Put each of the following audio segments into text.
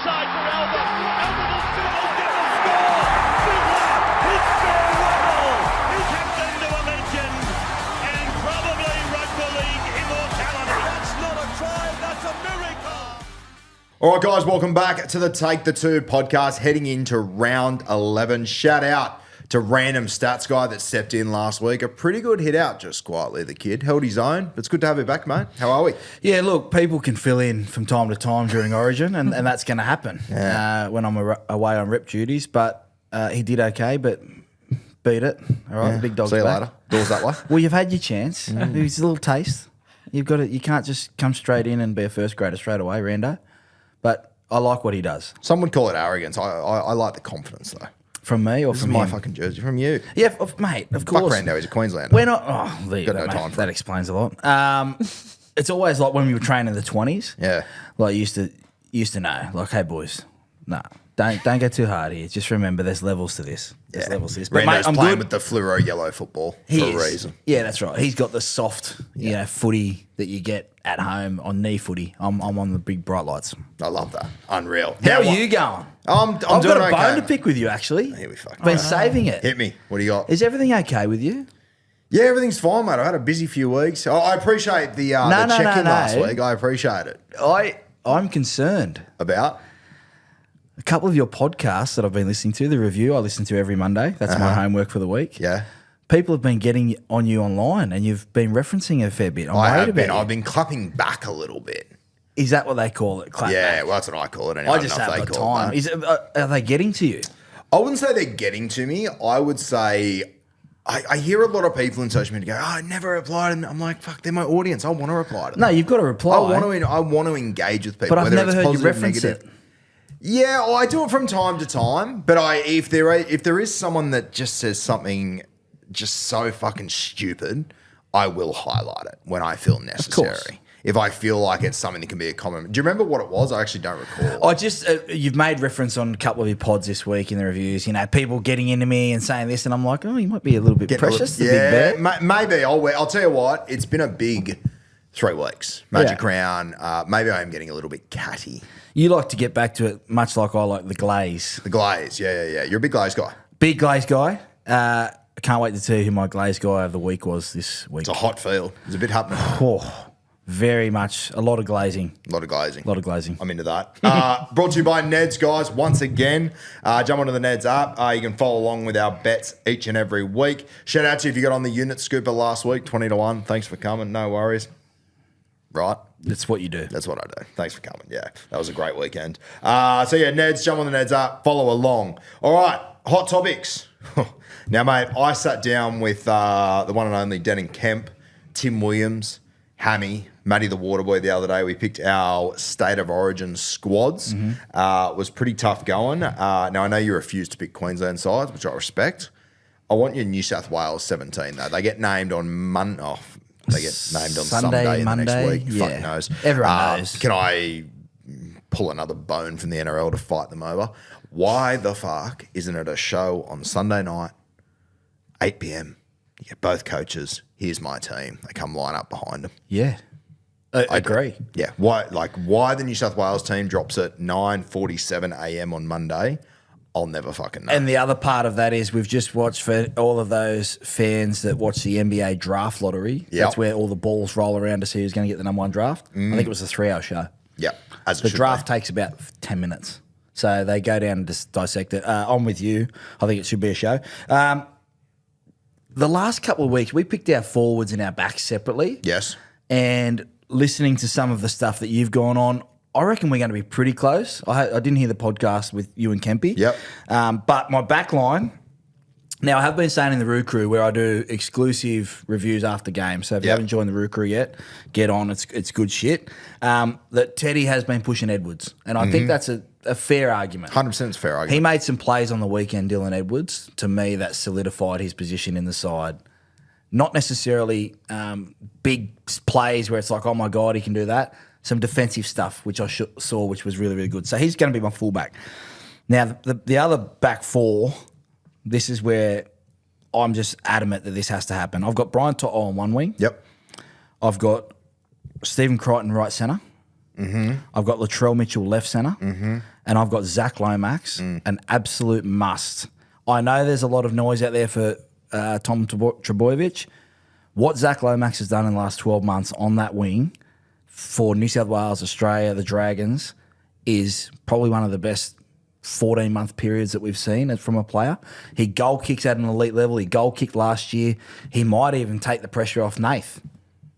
inside for Albert. Albert will get the score. Fiddler, his farewell. He tapped into a legend and probably rugby league immortality. That's not a try, that's a miracle. All right, guys, welcome back to the Take the Two podcast, heading into round 11. Shout out to random stats guy that stepped in last week. A pretty good hit out, just quietly, the kid. Held his own. It's good to have you back, mate. How are we? Yeah, look, people can fill in from time to time during Origin, and that's going to happen when I'm away on rep duties. But he did okay, but beat it. All right, the big dog's See you back. later. Doors that way. Well, you've had your chance. It's a little taste. You've got to. You can't just come straight in and be a first grader straight away, Rando. But I like what he does. Some would call it arrogance. I like the confidence, though. From me or This from is my him? fucking jersey. From you. Yeah, mate, of Fuck course. Rando, he's a Queenslander. We're not. Oh, there you Got go, no mate. time for That it. explains a lot. It's always like when we were training in the 20s. Yeah. Like used to know. Like, hey boys, no, don't go too hard here. Just remember, there's levels to this. There's levels to this. But Rando's mate, I'm playing good. with the fluoro yellow football He for is. a reason. Yeah, that's right. He's got the soft, footy that you get at home on knee footy. I'm on the big bright lights. I love that. Unreal. How Now are you going? I'm I've doing got a bone okay. to pick with you, actually. Here we fucking Been go. saving it. Hit me. What do you got? Is everything okay with you? Yeah, everything's fine, mate. I had a busy few weeks. I appreciate the check-in last week. I appreciate it. I'm concerned. About? A couple of your podcasts that I've been listening to, the review I listen to every Monday. That's my homework for the week. Yeah. People have been getting on you online and you've been referencing a fair bit. I'm worried about you. I've been clapping back a little bit. Is that what they call it? Clap Yeah, back? well, that's what I call it. Anyway. I just don't know if haven't they got call it time. that. Is it, are they getting to you? I wouldn't say they're getting to me. I would say I hear a lot of people in social media go, "Oh, I never replied," and I'm like, "Fuck, they're my audience. I want to reply to them." No, you've got to reply. I want to engage with people. But I've whether never it's heard you positive, reference negative. it. Yeah, well, I do it from time to time. But if there is someone that just says something just so fucking stupid, I will highlight it when I feel necessary. If I feel like it's something that can be a comment. Do you remember what it was? I actually don't recall. I just you've made reference on a couple of your pods this week in the reviews. You know, people getting into me and saying this, and I'm like, oh, you might be a little bit precious. The big bear. Maybe. I'll tell you what. It's been a big 3 weeks. Magic Round. Maybe I am getting a little bit catty. You like to get back to it, much like I like the glaze. The glaze. Yeah. You're a big glaze guy. Big glaze guy. I can't wait to tell you who my glaze guy of the week was this week. It's a hot field. There's a bit happening. Oh, very much. A lot of glazing. A lot of glazing. A lot of glazing. I'm into that. Brought to you by Neds, guys. Once again, jump onto the Neds app. You can follow along with our bets each and every week. Shout out to you if you got on the unit scooper last week, 20-1. Thanks for coming. No worries. Right? That's what you do. That's what I do. Thanks for coming. Yeah, that was a great weekend. Neds, jump on the Neds app. Follow along. All right, hot topics. Now, mate, I sat down with the one and only Denning Kemp, Tim Williams, Hammy, Matty the Waterboy the other day. We picked our State of Origin squads. It was pretty tough going. Now, I know you refused to pick Queensland sides, which I respect. I want your New South Wales 17, though. They get named on Monday. They get named on Sunday in the next Monday, week. yeah. Fuck knows. Everyone knows. Can I pull another bone from the NRL to fight them over? Why the fuck isn't it a show on Sunday night, 8 p.m.? You get both coaches. Here's my team. They come line up behind them. Yeah. I agree. Yeah. Why the New South Wales team drops at 9:47 a.m. on Monday, I'll never fucking know. And the other part of that is we've just watched for all of those fans that watch the NBA draft lottery. Yep. That's where all the balls roll around to see who's going to get the number one draft. I think it was a 3-hour show. Yeah. As it The should draft be. takes about 10 minutes. So they go down and just dissect it. I'm with you. I think it should be a show. The last couple of weeks, we picked our forwards and our backs separately. Yes. And listening to some of the stuff that you've gone on, I reckon we're going to be pretty close. I didn't hear the podcast with you and Kempy. Yep. But my back line, now I have been saying in the Roo Crew where I do exclusive reviews after games. So if you Yep. haven't joined the Roo Crew yet, get on. It's good shit. That Teddy has been pushing Edwards. And I think that's a fair argument. 100% is a fair He argument. made some plays on the weekend, Dylan Edwards. To me, that solidified his position in the side. Not necessarily big plays where it's like, oh my God, he can do that. Some defensive stuff, which I saw, which was really, really good. So he's going to be my fullback. Now, the other back four, this is where I'm just adamant that this has to happen. I've got Brian To'o on one wing. Yep. I've got Stephen Crichton right centre. Mm-hmm. I've got Latrell Mitchell left centre. Mm-hmm. and I've got Zach Lomax, an absolute must. I know there's a lot of noise out there for Tom Trebojevic. What Zach Lomax has done in the last 12 months on that wing for New South Wales, Australia, the Dragons, is probably one of the best 14-month periods that we've seen from a player. He goal kicks at an elite level. He goal kicked last year. He might even take the pressure off Nath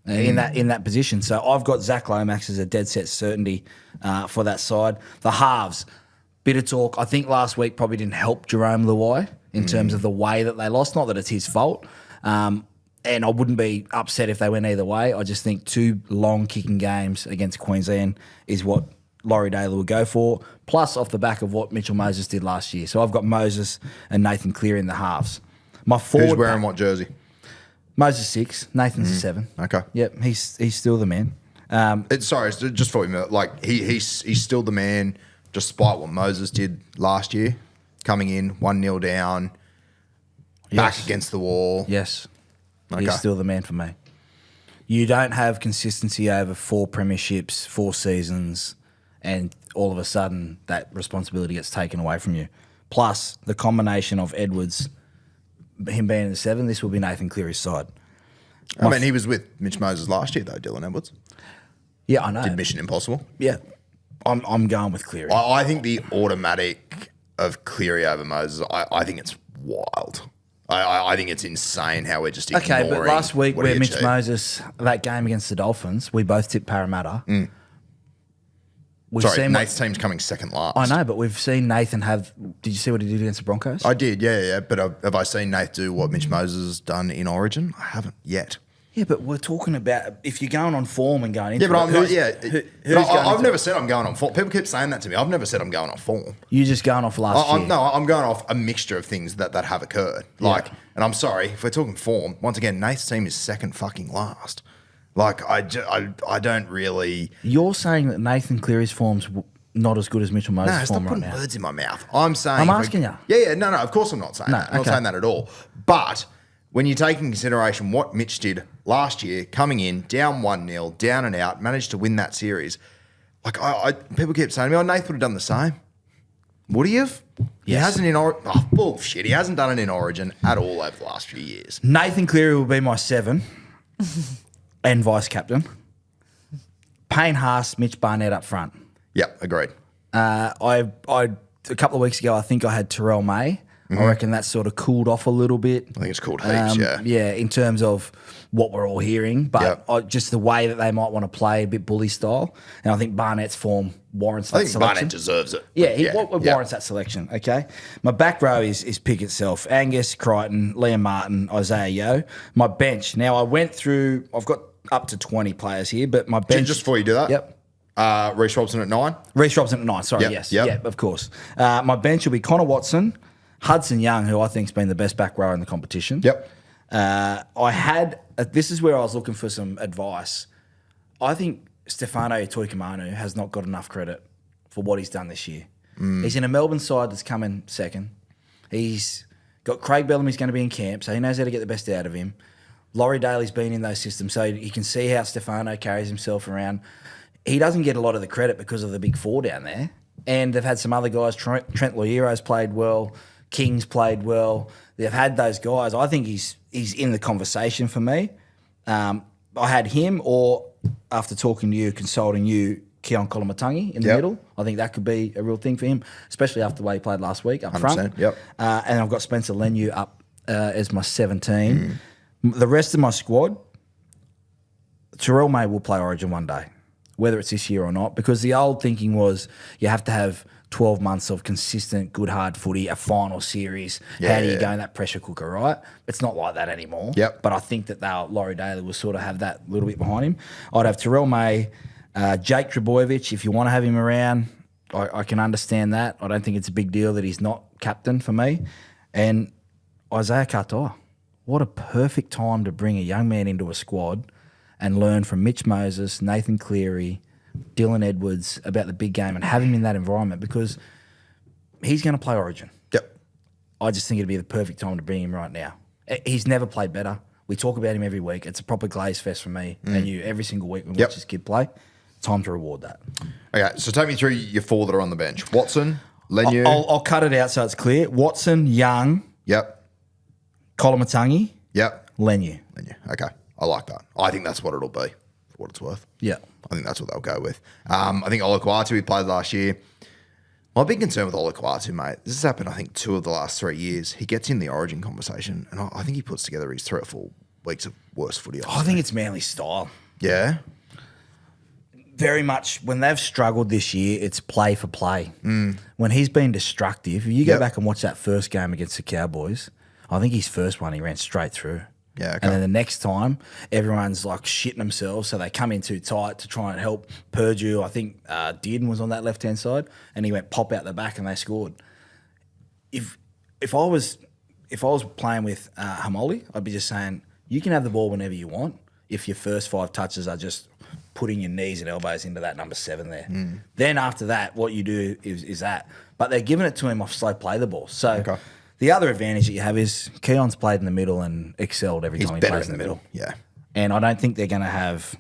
in that position. So I've got Zach Lomax as a dead set certainty for that side. The halves, bit of talk. I think last week probably didn't help Jerome Luai in terms of the way that they lost. Not that it's his fault. And I wouldn't be upset if they went either way. I just think 2 long kicking games against Queensland is what Laurie Daly will go for, plus off the back of what Mitchell Moses did last year. So I've got Moses and Nathan Cleary in the halves. My forward Who's wearing what jersey? Moses 6, Nathan's 7. Okay. Yep, he's still the man. Sorry, just for him, like he's still the man, despite what Moses did last year, coming in 1-0 down, back against the wall. Yes, Okay. he's still the man for me. You don't have consistency over 4 premierships, 4 seasons, and all of a sudden that responsibility gets taken away from you. Plus the combination of Edwards, him being in the 7, this will be Nathan Cleary's side. I mean, he was with Mitch Moses last year, though, Dylan Edwards. Yeah, I know. Did Mission Impossible. Yeah, I'm going with Cleary. I think the automatic of Cleary over Moses, I think it's wild. I think it's insane how we're just ignoring. Okay, but last week what he where Mitch achieved. Moses, that game against the Dolphins, we both tipped Parramatta. We've Sorry, seen Nate's team's coming second last. I know, but we've seen Nathan have. Did you see what he did against the Broncos? I did, yeah. But have I seen Nate do what Mitch Moses has done in Origin? I haven't yet. Yeah, but we're talking about if you're going on form and going into Yeah, but I'm not. Yeah, who's I've never said I'm going on form. People keep saying that to me. I've never said I'm going on form. You're just going off last year. No, I'm going off a mixture of things that have occurred. Like, and I'm sorry if we're talking form. Once again, Nate's team is second fucking last. Like, I don't really. You're saying that Nathan Cleary's form's not as good as Mitchell Moses' No, stop form right putting now. words in my mouth. I'm saying. I'm asking you. Yeah. No. Of course, I'm not saying that. I'm not okay. saying that at all. But when you take in consideration what Mitch did last year, coming in down 1-0, down and out, managed to win that series. Like, people keep saying to me, Nath would have done the same. Would he have? He Yes. hasn't in Origin. Oh, bullshit. He hasn't done it in Origin at all over the last few years. Nathan Cleary will be my 7 and vice captain. Payne Haas, Mitch Barnett up front. Yep, agreed. I a couple of weeks ago, I think I had Terrell May. I reckon that sort of cooled off a little bit. I think it's called heaps, yeah. Yeah, in terms of what we're all hearing, but just the way that they might want to play a bit bully style. And I think Barnett's form warrants that I think selection. Barnett deserves it. Yeah, warrants that selection, okay? My back row is pick itself. Angus, Crichton, Liam Martin, Isaiah Yeo. My bench. Now, I went through, I've got up to 20 players here, but my bench... Just before you do that, Reece Robson at 9. Reece Robson at 9, sorry, Yep, yes. yep. Yeah, of course. My bench will be Connor Watson, Hudson Young, who I think's been the best back row in the competition. Yep. This is where I was looking for some advice. I think Stefano Tuikamanu has not got enough credit for what he's done this year. He's in a Melbourne side that's come in second. He's got Craig Bellamy's going to be in camp, so he knows how to get the best out of him. Laurie Daly's been in those systems, so you can see how Stefano carries himself around. He doesn't get a lot of the credit because of the big 4 down there. And they've had some other guys. Trent Loiero's played well. King's played well. They've had those guys. I think he's in the conversation for me. I had him, or after talking to you, consulting you, Keon Kolomatangi in the middle. I think that could be a real thing for him, especially after the way he played last week up front. Yep. And I've got Spencer Lenu up as my 17. The rest of my squad, Terrell May will play Origin one day, whether it's this year or not, because the old thinking was you have to have 12 months of consistent, good, hard footy, a final series. How do you go in that pressure cooker, right? It's not like that anymore. Yep. But I think that Laurie Daly will sort of have that little bit behind him. I'd have Terrell May, Jake Trebojevic, if you want to have him around, I can understand that. I don't think it's a big deal that he's not captain for me. And Isaiah Katoa. What a perfect time to bring a young man into a squad and learn from Mitch Moses, Nathan Cleary, Dylan Edwards about the big game and have him in that environment, because he's going to play Origin. Yep. I just think it'd be the perfect time to bring him right now. He's never played better. We talk about him every week. It's a proper glaze fest for me and you every single week we watch this kid play. Time to reward that. Okay, so take me through your 4 that are on the bench. Watson, Leniu. I'll cut it out so it's clear. Watson, Young, Yep. Kolomatangi, Yep. Leniu. Leniu. Okay, I like that. I think that's what it'll be, for what it's worth. Yeah. I think that's what they'll go with. I think Olakwatu, he played last year. My big concern with Olakwatu, mate, this has happened, I think, 2 of the last 3 years. He gets in the Origin conversation, and I think he puts together his 3 or 4 weeks of worst footy. I think it's Manly style. Yeah? Very much when they've struggled this year, it's play for play. When he's been destructive, if you go Yep. back and watch that first game against the Cowboys, I think his first one he ran straight through. Yeah, okay. And then the next time, everyone's like shitting themselves, so they come in too tight to try and help Purdue. I think Dearden was on that left hand side, and he went pop out the back, and they scored. If I was playing with Hamoli, I'd be just saying you can have the ball whenever you want. If your first 5 touches are just putting your knees and elbows into that number 7 there, then after that, what you do is that. But they're giving it to him off slow play the ball. So. Okay. The other advantage that you have is Keon's played in the middle and excelled every He's time he better plays in the middle. Yeah. And I don't think they're going to have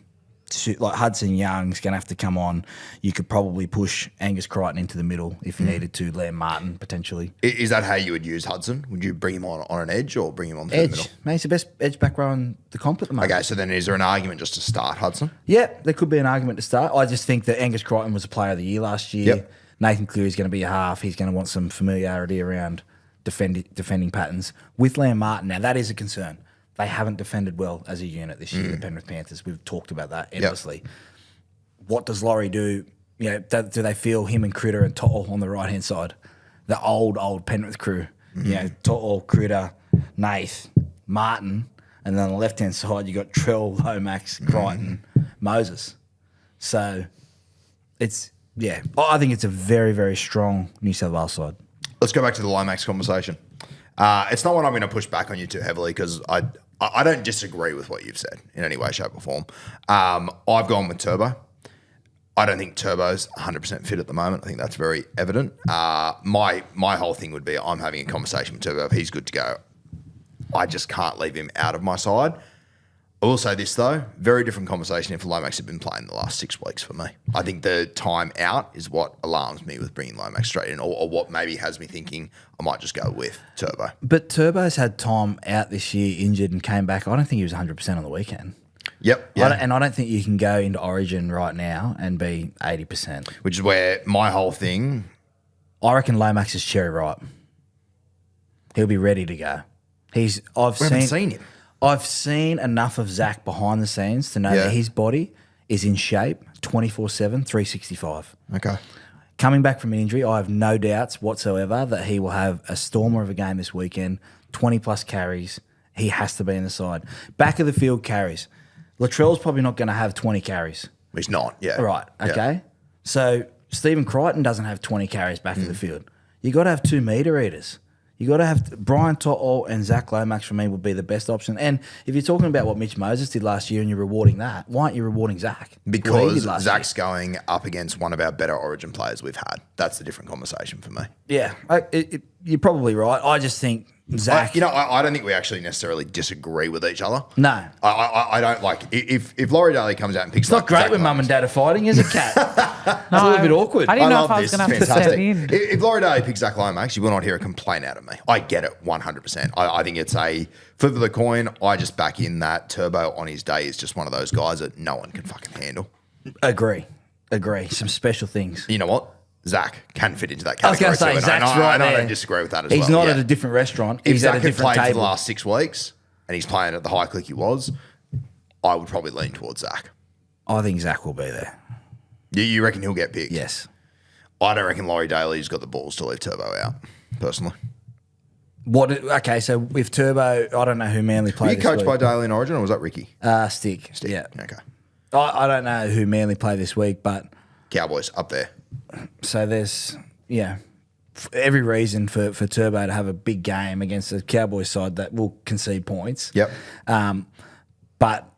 like Hudson Young's going to have to come on. You could probably push Angus Crichton into the middle if you needed to. Liam Martin potentially. Is that how you would use Hudson? Would you bring him on an edge or bring him on through the middle? Edge, mate, he's the best edge back row in the comp at the moment. Okay, so then is there an argument just to start Hudson? Yeah, there could be an argument to start. I just think that Angus Crichton was a player of the year last year. Yep. Nathan Cleary's going to be a half. He's going to want some familiarity around defending patterns. With Liam Martin, now that is a concern. They haven't defended well as a unit this year, the Penrith Panthers. We've talked about that endlessly. What does Laurie do? You know, do they feel him and Critter and To'o on the right-hand side? The old Penrith crew. You know, To'o, Critter, Nath, Martin, and then on the left-hand side you got Trell, Lomax, Crichton, Moses. So it's, I think it's a very, very strong New South Wales side. Let's go back to the Lomax conversation. It's not one I'm going to push back on you too heavily because I don't disagree with what you've said in any way, shape or form. I've gone with Turbo. I don't think Turbo's 100% fit at the moment. I think that's very evident. My whole thing would be I'm having a conversation with Turbo. If he's good to go, I just can't leave him out of my side. I will say this, though, very different conversation if Lomax had been playing the last 6 weeks for me. I think the time out is what alarms me with bringing Lomax straight in or what maybe has me thinking I might just go with Turbo. But Turbo's had time out this year, injured, and came back. I don't think he was 100% on the weekend. Yep. Yeah. And I don't think you can go into Origin right now and be 80%. Which is where my whole thing... I reckon Lomax is cherry ripe. He'll be ready to go. We haven't seen him. I've seen enough of Zach behind the scenes to know that his body is in shape 24/7, 365. Okay. Coming back from an injury, I have no doubts whatsoever that he will have a stormer of a game this weekend, 20-plus carries. He has to be in the side. Back of the field carries. Latrell's probably not going to have 20 carries. He's not, yeah. Right, okay. Yeah. So Stephen Crichton doesn't have 20 carries back of the field. You got to have 2 meter eaters. You got to have Brian To'o and Zach Lomax for me would be the best option. And if you're talking about what Mitch Moses did last year and you're rewarding that, why aren't you rewarding Zach? Because Zach's going up against one of our better Origin players we've had. That's the different conversation for me. Yeah, you're probably right. I just think Zach. I don't think we actually necessarily disagree with each other. No. I don't like if Laurie Daly comes out and picks. It's not great when mum and dad are fighting, is it, Kat? It's a little bit awkward. I didn't know love if I was this. going to have It's to step fantastic. in. If Laurie Daly picks Zach Lomax, you will not hear a complaint out of me. I get it 100%. I think it's a flip of the coin. I just back in that Turbo on his day is just one of those guys that no one can fucking handle. Agree. Some special things. You know what? Zach can fit into that I was category. going to say, Zach's right there. I don't disagree with that as He's well. not Yeah. at a different restaurant. If He's Zach at a had different played for table. the last 6 weeks and he's playing at the high click he was, I would probably lean towards Zach. I think Zach will be there. You reckon he'll get picked? Yes. I don't reckon Laurie Daly's got the balls to leave Turbo out, personally. Okay, so with Turbo, I don't know who Manly Were played you this coached week. by Daly in Origin or was that Ricky? Stick. Yeah. Okay. I don't know who Manly played this week, but Cowboys up there. so there's, every reason for Turbo to have a big game against a Cowboys side that will concede points. Yep. But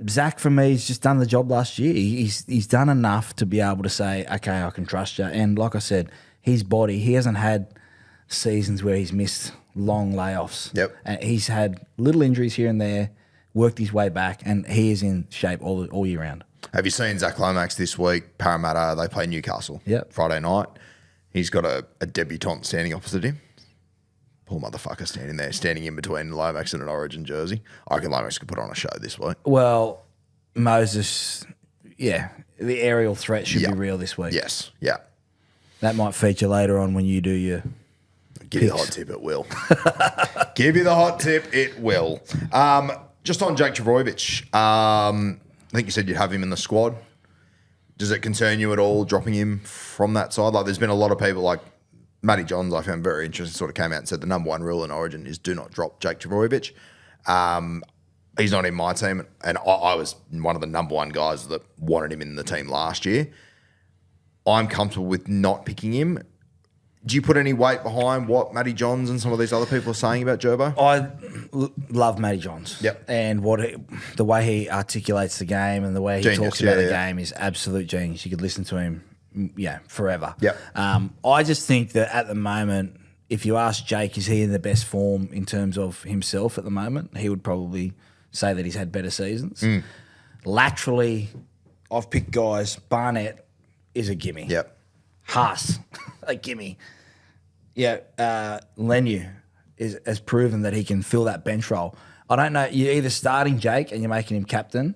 Zach, for me, has just done the job last year. He's done enough to be able to say, okay, I can trust you. And like I said, his body, he hasn't had seasons where he's missed long layoffs. Yep. And he's had little injuries here and there, worked his way back, and he is in shape all year round. Have you seen Zach Lomax this week? Parramatta, they play Newcastle. Yep. Friday night. He's got a debutant standing opposite him. Poor motherfucker standing in between Lomax and an Origin jersey. I reckon Lomax could put on a show this week. Well, Moses, the aerial threat should Yeah. be real this week. Yes, yeah. That might feature later on when you do your Give you the hot tip, it will. Give you the hot tip, it will. Just on Jake Trbojevic, I think you said you'd have him in the squad. Does it concern you at all dropping him from that side? Like, there's been a lot of people like Matty Johns, I found very interesting, sort of came out and said the number one rule in Origin is do not drop Jake Trbojevic. He's not in my team, and I was one of the number one guys that wanted him in the team last year. I'm comfortable with not picking him. Do you put any weight behind what Matty Johns and some of these other people are saying about Gerbo? I love Matty Johns. Yep. And the way he articulates the game and the way he Genius, talks about yeah, the yeah. game is absolute genius. You could listen to him, forever. Yep. I just think that at the moment, if you ask Jake, is he in the best form in terms of himself at the moment? He would probably say that he's had better seasons. Laterally, I've picked guys. Barnett is a gimme. Yep. Haas, a gimme. Lenu has proven that he can fill that bench role. I don't know. You're either starting Jake and you're making him captain,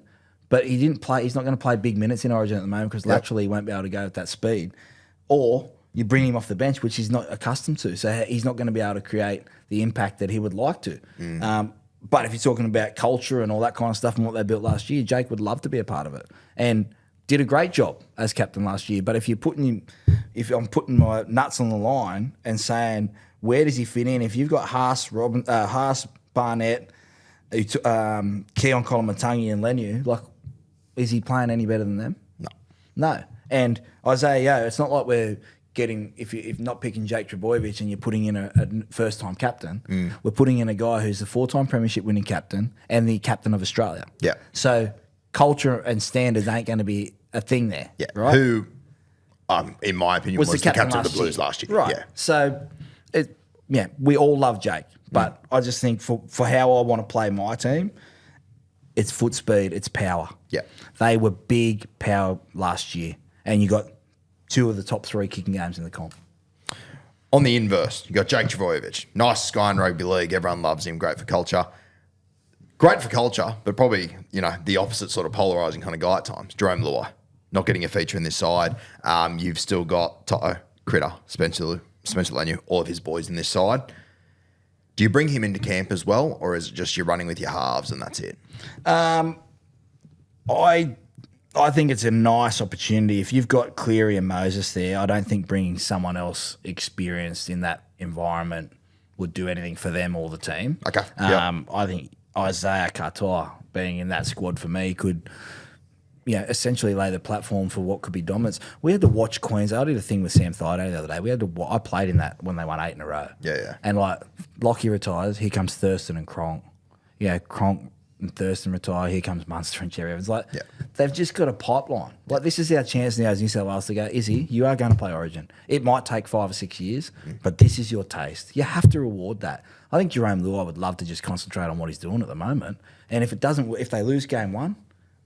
but he didn't play. He's not going to play big minutes in Origin at the moment because laterally he won't be able to go at that speed. Or you bring him off the bench, which he's not accustomed to. So he's not going to be able to create the impact that he would like to. But if you're talking about culture and all that kind of stuff and what they built last year, Jake would love to be a part of it and did a great job as captain last year. But if I'm putting my nuts on the line and saying where does he fit in? If you've got Haas, Barnett, Keon Kolomatangi and Lenu, like, is he playing any better than them? No. And Isaiah, it's not like we're getting, if not picking Jake Trbojevic and you're putting in a first-time captain, we're putting in a guy who's the 4-time premiership winning captain and the captain of Australia. Yeah. So culture and standards ain't going to be a thing there. Yeah. Right? Who, in my opinion, was the captain of the Blues last year. Right. Yeah. So, we all love Jake, but I just think for how I want to play my team, it's foot speed, it's power. Yeah. They were big power last year, and you got 2 of the top 3 kicking games in the comp. On the inverse, you got Jake Trbojevic. Nice guy in rugby league. Everyone loves him. Great for culture. Great for culture, but probably, the opposite sort of polarising kind of guy at times. Jerome Luai, not getting a feature in this side. You've still got Toto, Critter, Spencer Lenu, all of his boys in this side. Do you bring him into camp as well, or is it just you're running with your halves and that's it? I think it's a nice opportunity. If you've got Cleary and Moses there, I don't think bringing someone else experienced in that environment would do anything for them or the team. Okay. Yep. I think Isaiah Katoa being in that squad for me could, essentially lay the platform for what could be dominance. We had to watch Queensland. I did a thing with Sam Thaiday the other day. I played in that when they won 8 in a row. Yeah. And Lockie retires, here comes Thurston and Cronk. Cronk and Thurston retire, here comes Munster and Cherry Evans. They've just got a pipeline. This is our chance now as New South Wales to go, Izzy, you are going to play Origin. It might take 5 or 6 years, but this is your taste. You have to reward that. I think Jerome Luai would love to just concentrate on what he's doing at the moment. And if they lose game 1,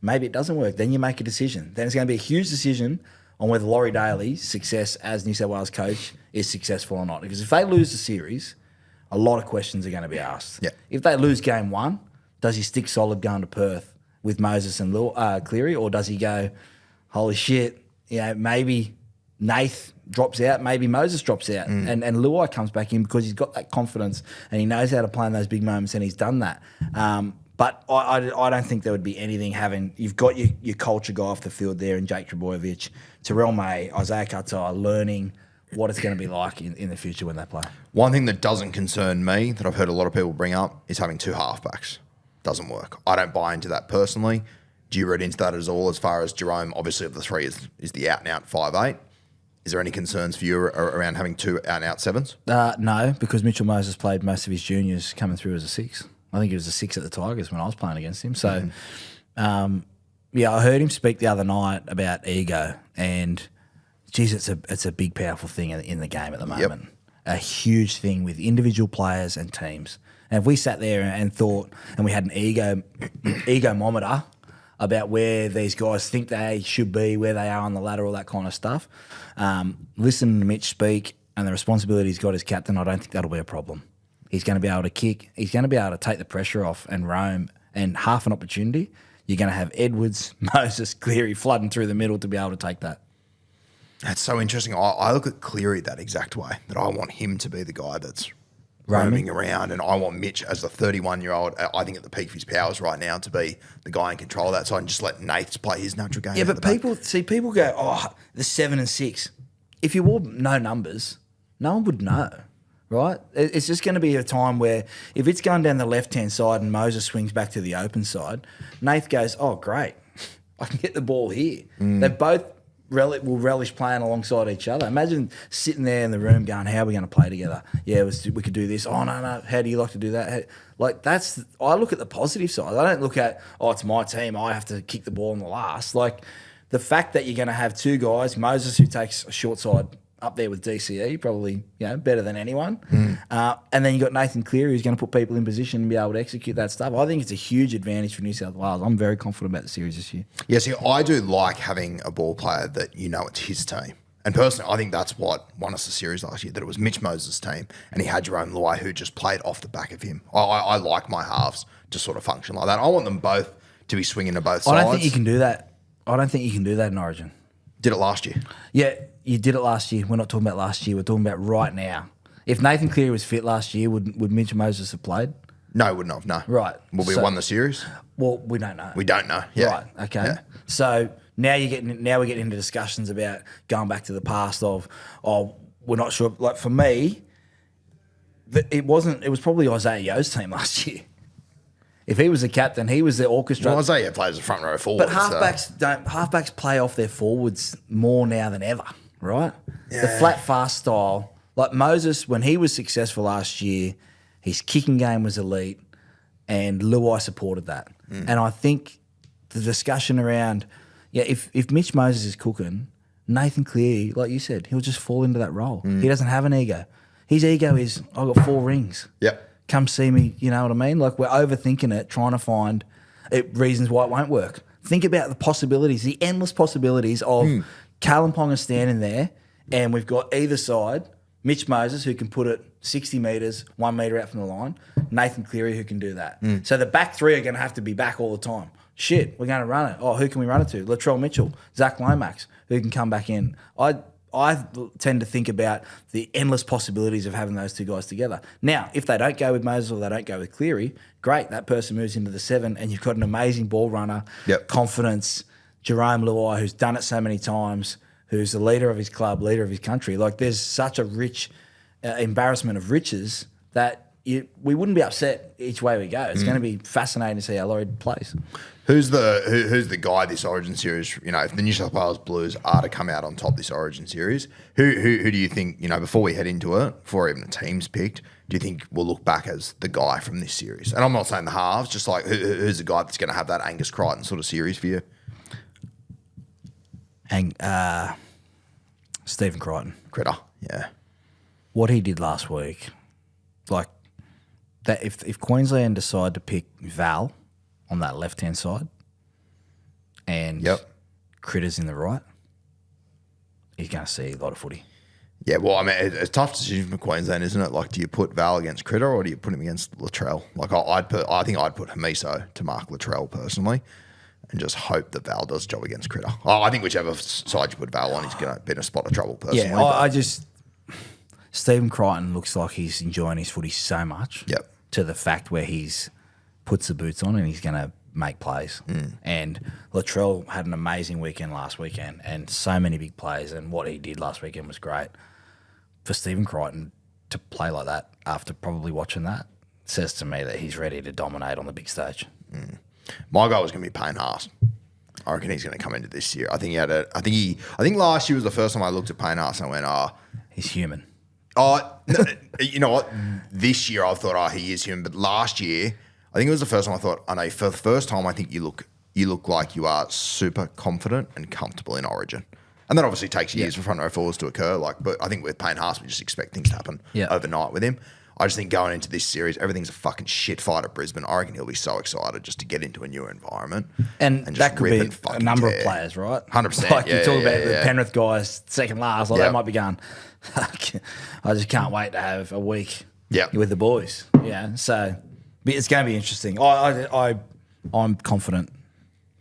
maybe it doesn't work. Then you make a decision. Then it's going to be a huge decision on whether Laurie Daly's success as New South Wales coach is successful or not. Because if they lose the series, a lot of questions are going to be asked. Yeah. If they lose game 1, does he stick solid going to Perth with Moses and Cleary, or does he go, holy shit, maybe Nath drops out, maybe Moses drops out, and Luai comes back in because he's got that confidence and he knows how to play in those big moments and he's done that. But I don't think there would be anything you've got your culture guy off the field there in Jake Trbojevic, Terrell May, Isaiah Katoa, learning what it's going to be like in the future when they play. One thing that doesn't concern me, that I've heard a lot of people bring up, is having 2 halfbacks. Doesn't work. I don't buy into that personally. Do you read into that at all as far as Jerome, obviously of the 3, is the out-and-out 5'8"? Is there any concerns for you around having 2 out-and-out 7s? No, because Mitchell Moses played most of his juniors coming through as a 6. I think he was a 6 at the Tigers when I was playing against him. So, I heard him speak the other night about ego, and geez, it's a big, powerful thing in the game at the moment. Yep. A huge thing with individual players and teams. And if we sat there and thought, and we had an egometer about where these guys think they should be, where they are on the ladder, all that kind of stuff. Listen to Mitch speak and the responsibility he's got as captain, I don't think that'll be a problem. He's going to be able to kick. He's going to be able to take the pressure off and roam. And half an opportunity, you're going to have Edwards, Moses, Cleary flooding through the middle to be able to take that. That's so interesting. I look at Cleary that exact way, that I want him to be the guy that's roaming around, and I want Mitch as the 31-year-old, I think at the peak of his powers right now, to be the guy in control of that side and just let Nath play his natural game. Yeah, but people go, oh, the 7 and 6. If you wore no numbers, no one would know, right? It's just going to be a time where if it's going down the left-hand side and Moses swings back to the open side, Nath goes, oh, great, I can get the ball here. They both will relish playing alongside each other. Imagine sitting there in the room going, how are we going to play together? Yeah, we could do this. Oh, no. How do you like to do that? I look at the positive side. I don't look at, oh, it's my team, I have to kick the ball in the last. Like, the fact that you're going to have two guys, Moses, who takes a short side up there with DCE, probably better than anyone. And then you got Nathan Cleary, who's going to put people in position and be able to execute that stuff. I think it's a huge advantage for New South Wales. I'm very confident about the series this year. Yeah, see, I do like having a ball player that it's his team. And personally, I think that's what won us the series last year, that it was Mitch Moses' team and he had Jerome Luai, who just played off the back of him. I like my halves to sort of function like that. I want them both to be swinging to both sides. I don't think you can do that. I don't think you can do that in Origin. Did it last year. Yeah, you did it last year. We're not talking about last year. We're talking about right now. If Nathan Cleary was fit last year, would Mitch Moses have played? No, wouldn't have, no. Right. Will we have won the series? Well, we don't know. We don't know, yeah. Right, okay. Yeah. So now we're getting into discussions about going back to the past of, we're not sure. Like, for me, it was probably Isaiah Yo's team last year. If he was the captain, he was the orchestra. Well, Isaiah plays a front row forward. But halfbacks play off their forwards more now than ever, right? Yeah. The flat, fast style. Like Moses, when he was successful last year, his kicking game was elite, and Luai supported that. And I think the discussion around, if Mitch Moses is cooking, Nathan Cleary, like you said, he'll just fall into that role. He doesn't have an ego. His ego is, I've got 4 rings. Yep. Come see me, you know what I mean? Like, we're overthinking it, trying to find reasons why it won't work. Think about the possibilities, the endless possibilities of Callum Ponga standing there, and we've got either side, Mitch Moses, who can put it 60 metres, 1 metre out from the line, Nathan Cleary, who can do that. So the back three are going to have to be back all the time. Shit, we're going to run it. Oh, who can we run it to? Latrell Mitchell, Zach Lomax, who can come back in. I tend to think about the endless possibilities of having those two guys together. Now, if they don't go with Moses or they don't go with Cleary, great, that person moves into the 7 and you've got an amazing ball runner, confidence, Jerome Luai, who's done it so many times, who's the leader of his club, leader of his country. Like, there's such a rich embarrassment of riches that we wouldn't be upset each way we go. It's going to be fascinating to see how Laurie plays. Who's the guy this Origin series? If the New South Wales Blues are to come out on top this Origin series, who do you think? Before we head into it, before even the team's picked, do you think we'll look back as the guy from this series? And I'm not saying the halves, just like who's the guy that's going to have that Angus Crichton sort of series for you? Stephen Crichton. Critter, yeah. What he did last week, like that. If Queensland decide to pick Val on that left-hand side and Critter's in the right, he's going to see a lot of footy. Yeah, well, I mean, it's a tough decision for Queensland, isn't it? Like, do you put Val against Critter or do you put him against Latrell? Like, I think I'd put Hamiso to mark Latrell personally and just hope that Val does a job against Critter. I think whichever side you put Val on, he's going to be in a spot of trouble personally. Yeah, Stephen Crichton looks like he's enjoying his footy so much to the fact where he's puts the boots on and he's going to make plays. And Latrell had an amazing weekend last weekend and so many big plays, and what he did last weekend was great. For Stephen Crichton to play like that after probably watching that says to me that he's ready to dominate on the big stage. My guy was going to be Payne Haas. I reckon he's going to come into this year. I think last year was the first time I looked at Payne Haas and I went, he's human. You know what? This year I thought, he is human. But last year, I think it was the first time I thought, no, for the first time, I think you look like you are super confident and comfortable in Origin. And that obviously takes years for front row forwards to occur. But I think with Payne Haas, we just expect things to happen overnight with him. I just think going into this series, everything's a fucking shit fight at Brisbane. I reckon he'll be so excited just to get into a new environment. And just that could rip be and a fucking number tear. of players, right? 100%. Like you Yeah, talk yeah, about the yeah. Penrith guys, second last, like Yeah. they might be going, I just can't wait to have a week Yeah. with the boys. Yeah, so it's going to be interesting. I'm confident,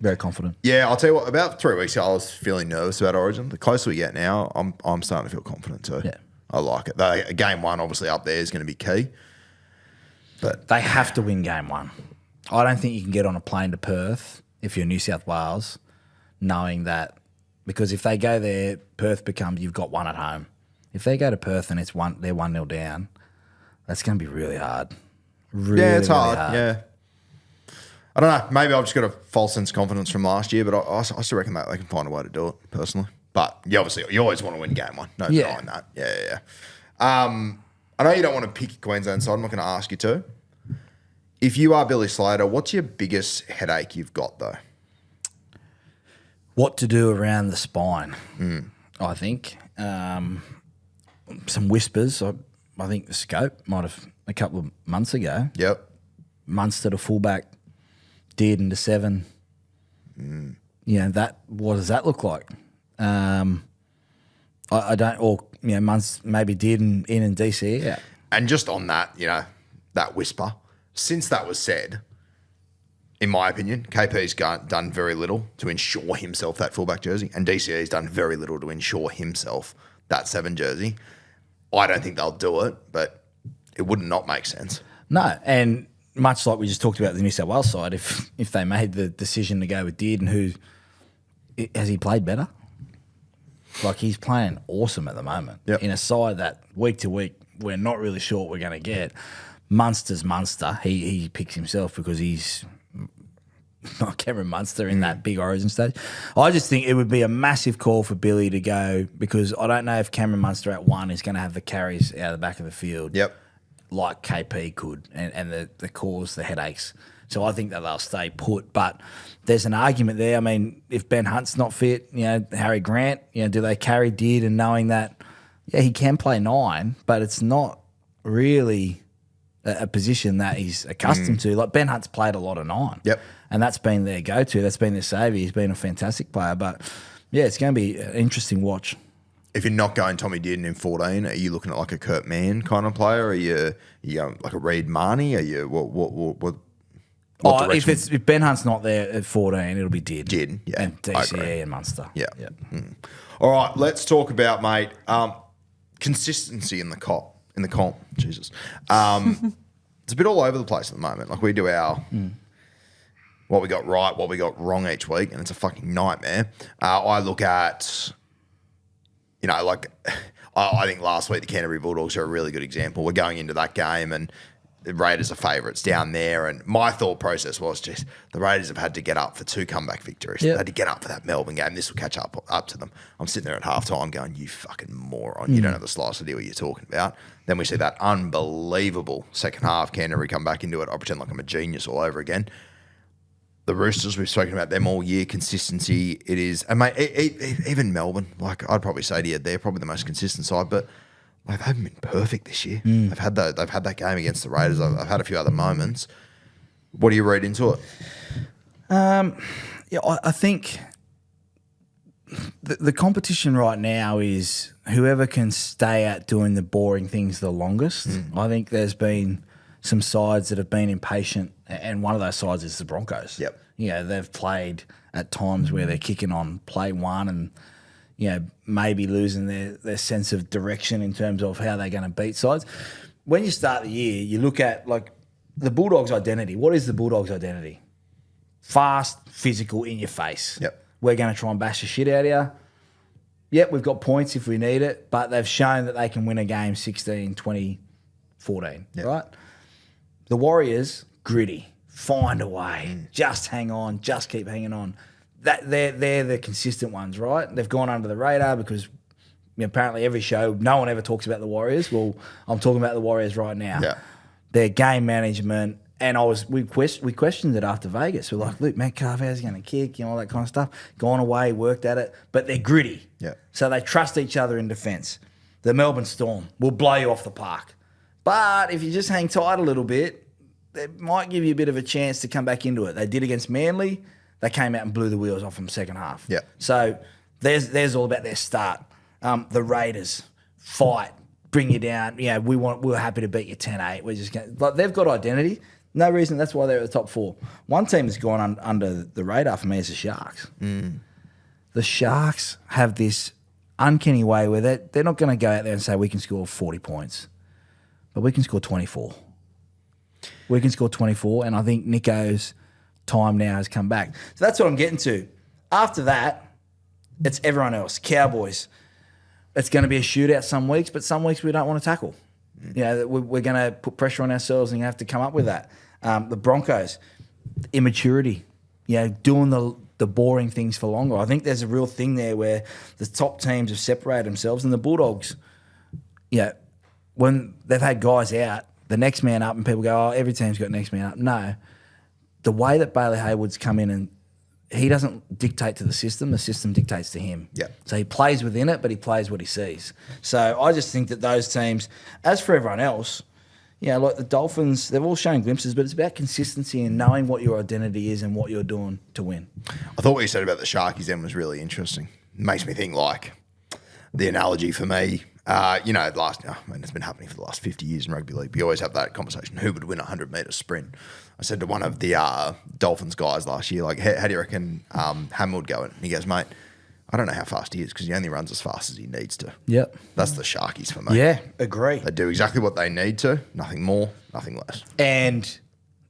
very confident. Yeah, I'll tell you what. About 3 weeks ago, I was feeling nervous about Origin. The closer we get now, I'm starting to feel confident too. Yeah. I like it. Game 1, obviously, up there is going to be key. But They have to win game 1. I don't think you can get on a plane to Perth if you're New South Wales, knowing that, because if they go there, Perth becomes you've got one at home. If they go to Perth and they're 1-0 down, that's going to be really hard. Really, yeah, it's really hard. Yeah. I don't know. Maybe I've just got a false sense of confidence from last year, but I still reckon that they can find a way to do it, personally. But you always want to win game 1. No denying that. Yeah. I know you don't want to pick Queensland side. I'm not going to ask you to. If you are Billy Slater, what's your biggest headache you've got, though? What to do around the spine, I think. Some whispers. I think the scope might have a couple of months ago. Yep. Munster to fullback, Dearden to 7. What does that look like? I don't, or maybe Dearden in and DC out. And just on that, that whisper, since that was said, in my opinion, KP's done very little to ensure himself that fullback jersey, and DCE's done very little to ensure himself that 7 jersey. I don't think they'll do it, but it would not make sense. No, and much like we just talked about the New South Wales side, if they made the decision to go with Dearden, has he played better? Like, he's playing awesome at the moment. Yep. In a side that week to week we're not really sure what we're going to get. Munster's Munster. He picks himself because he's not Cameron Munster in that big Origin stage. I just think it would be a massive call for Billy to go, because I don't know if Cameron Munster at 1 is going to have the carries out of the back of the field. Yep. Like KP could, and the cause, the headaches. So I think that they'll stay put. But there's an argument there. I mean, if Ben Hunt's not fit, Harry Grant, do they carry Dearden knowing that, he can play 9, but it's not really a position that he's accustomed to. Like, Ben Hunt's played a lot of 9. Yep. And that's been their go-to. That's been their saviour. He's been a fantastic player. But, it's going to be an interesting watch. If you're not going Tommy Dearden in 14, are you looking at like a Kurt Mann kind of player? Are you going like a Reid Marnie? Are you what direction? If Ben Hunt's not there at 14, it'll be Dearden. Dearden, yeah. And I agree. DCE and Munster. Yeah. All right, let's talk about, mate, consistency in the comp. Jesus. It's a bit all over the place at the moment. Like, we do our what we got right, what we got wrong each week, and it's a fucking nightmare. I look at, I think last week the Canterbury Bulldogs are a really good example. We're going into that game and the Raiders are favourites down there, and my thought process was just the Raiders have had to get up for 2 comeback victories. Yep. They had to get up for that Melbourne game. This will catch up to them. I'm sitting there at halftime going, you fucking moron. You don't have the slightest idea what you're talking about. Then we see that unbelievable second half. Canterbury come back into it. I pretend like I'm a genius all over again. The Roosters, we've spoken about them all year. Consistency, it is. And mate, even Melbourne, like, I'd probably say to you, they're probably the most consistent side, but they haven't been perfect this year. They've had that game against the Raiders. I've had a few other moments. What do you read into it? I think the competition right now is whoever can stay at doing the boring things the longest. I think there's been some sides that have been impatient, and one of those sides is the Broncos. Yep. They've played at times where they're kicking on play 1 and maybe losing their sense of direction in terms of how they're going to beat sides. When you start the year, you look at, like, the Bulldogs' identity. What is the Bulldogs' identity? Fast, physical, in your face. Yep. We're going to try and bash the shit out of you. Yep, we've got points if we need it, but they've shown that they can win a game 16, 20, 14, right? The Warriors, gritty, find a way, just hang on, just keep hanging on. They're the consistent ones, right? They've gone under the radar because apparently every show, no one ever talks about the Warriors. Well, I'm talking about the Warriors right now. Yeah. Their game management, and we questioned it after Vegas. We're like, Luke Metcalf, how's he going to kick, all that kind of stuff. Gone away, worked at it, but they're gritty. Yeah. So they trust each other in defence. The Melbourne Storm will blow you off the park. But if you just hang tight a little bit, it might give you a bit of a chance to come back into it. They did against Manly. They came out and blew the wheels off them second half. Yeah. So there's all about their start. The Raiders fight, bring you down. Yeah, we're happy to beat you 10-8. We're just going, like, they've got identity. No reason. That's why they're at the top 4. One team that's gone under the radar for me is the Sharks. The Sharks have this uncanny way where they're not going to go out there and say we can score 40 points, but we can score 24. We can score 24, and I think Nico's time now has come back. So that's what I'm getting to. After that, it's everyone else. Cowboys. It's going to be a shootout some weeks, but some weeks we don't want to tackle. We're going to put pressure on ourselves and have to come up with that. The Broncos, immaturity, doing the boring things for longer. I think there's a real thing there where the top teams have separated themselves, and the Bulldogs, when they've had guys out, the next man up, and people go, oh, every team's got next man up. No. The way that Bailey Hayward's come in, and he doesn't dictate to the system dictates to him. Yeah. So he plays within it, but he plays what he sees. So I just think that those teams, as for everyone else, like the Dolphins, they've all shown glimpses, but it's about consistency and knowing what your identity is and what you're doing to win. I thought what you said about the Sharkies then was really interesting. It makes me think, like, the analogy for me, it's been happening for the last 50 years in rugby league. We always have that conversation, who would win a 100-metre sprint? I said to one of the Dolphins guys last year, like, how do you reckon Ham would go? And he goes, mate, I don't know how fast he is because he only runs as fast as he needs to. Yep. That's the Sharkies for me. Yeah, agree. They do exactly what they need to, nothing more, nothing less. And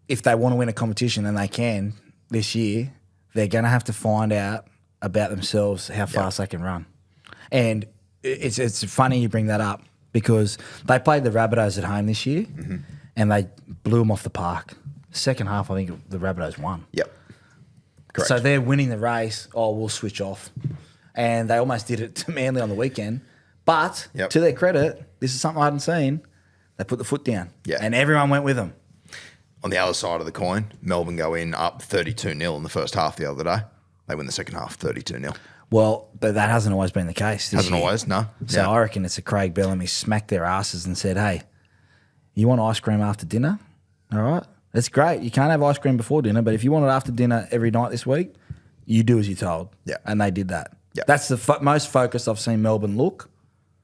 if they want to win a competition, and they can this year, they're going to have to find out about themselves how fast they can run. And it's funny you bring that up because they played the Rabbitohs at home this year and they blew them off the park. Second half, I think the Rabbitohs won. Yep. Correct. So they're winning the race. Oh, we'll switch off. And they almost did it to Manly on the weekend. But to their credit, this is something I hadn't seen. They put the foot down. Yeah. And everyone went with them. On the other side of the coin, Melbourne go in up 32-0 in the first half the other day. They win the second half 32-0. Well, but that hasn't always been the case. Hasn't always, no. So I reckon it's a Craig Bellamy smacked their asses and said, hey, you want ice cream after dinner? All right. It's great. You can't have ice cream before dinner, but if you want it after dinner every night this week, you do as you're told. Yeah. And they did that. Yeah. That's the most focused I've seen Melbourne look.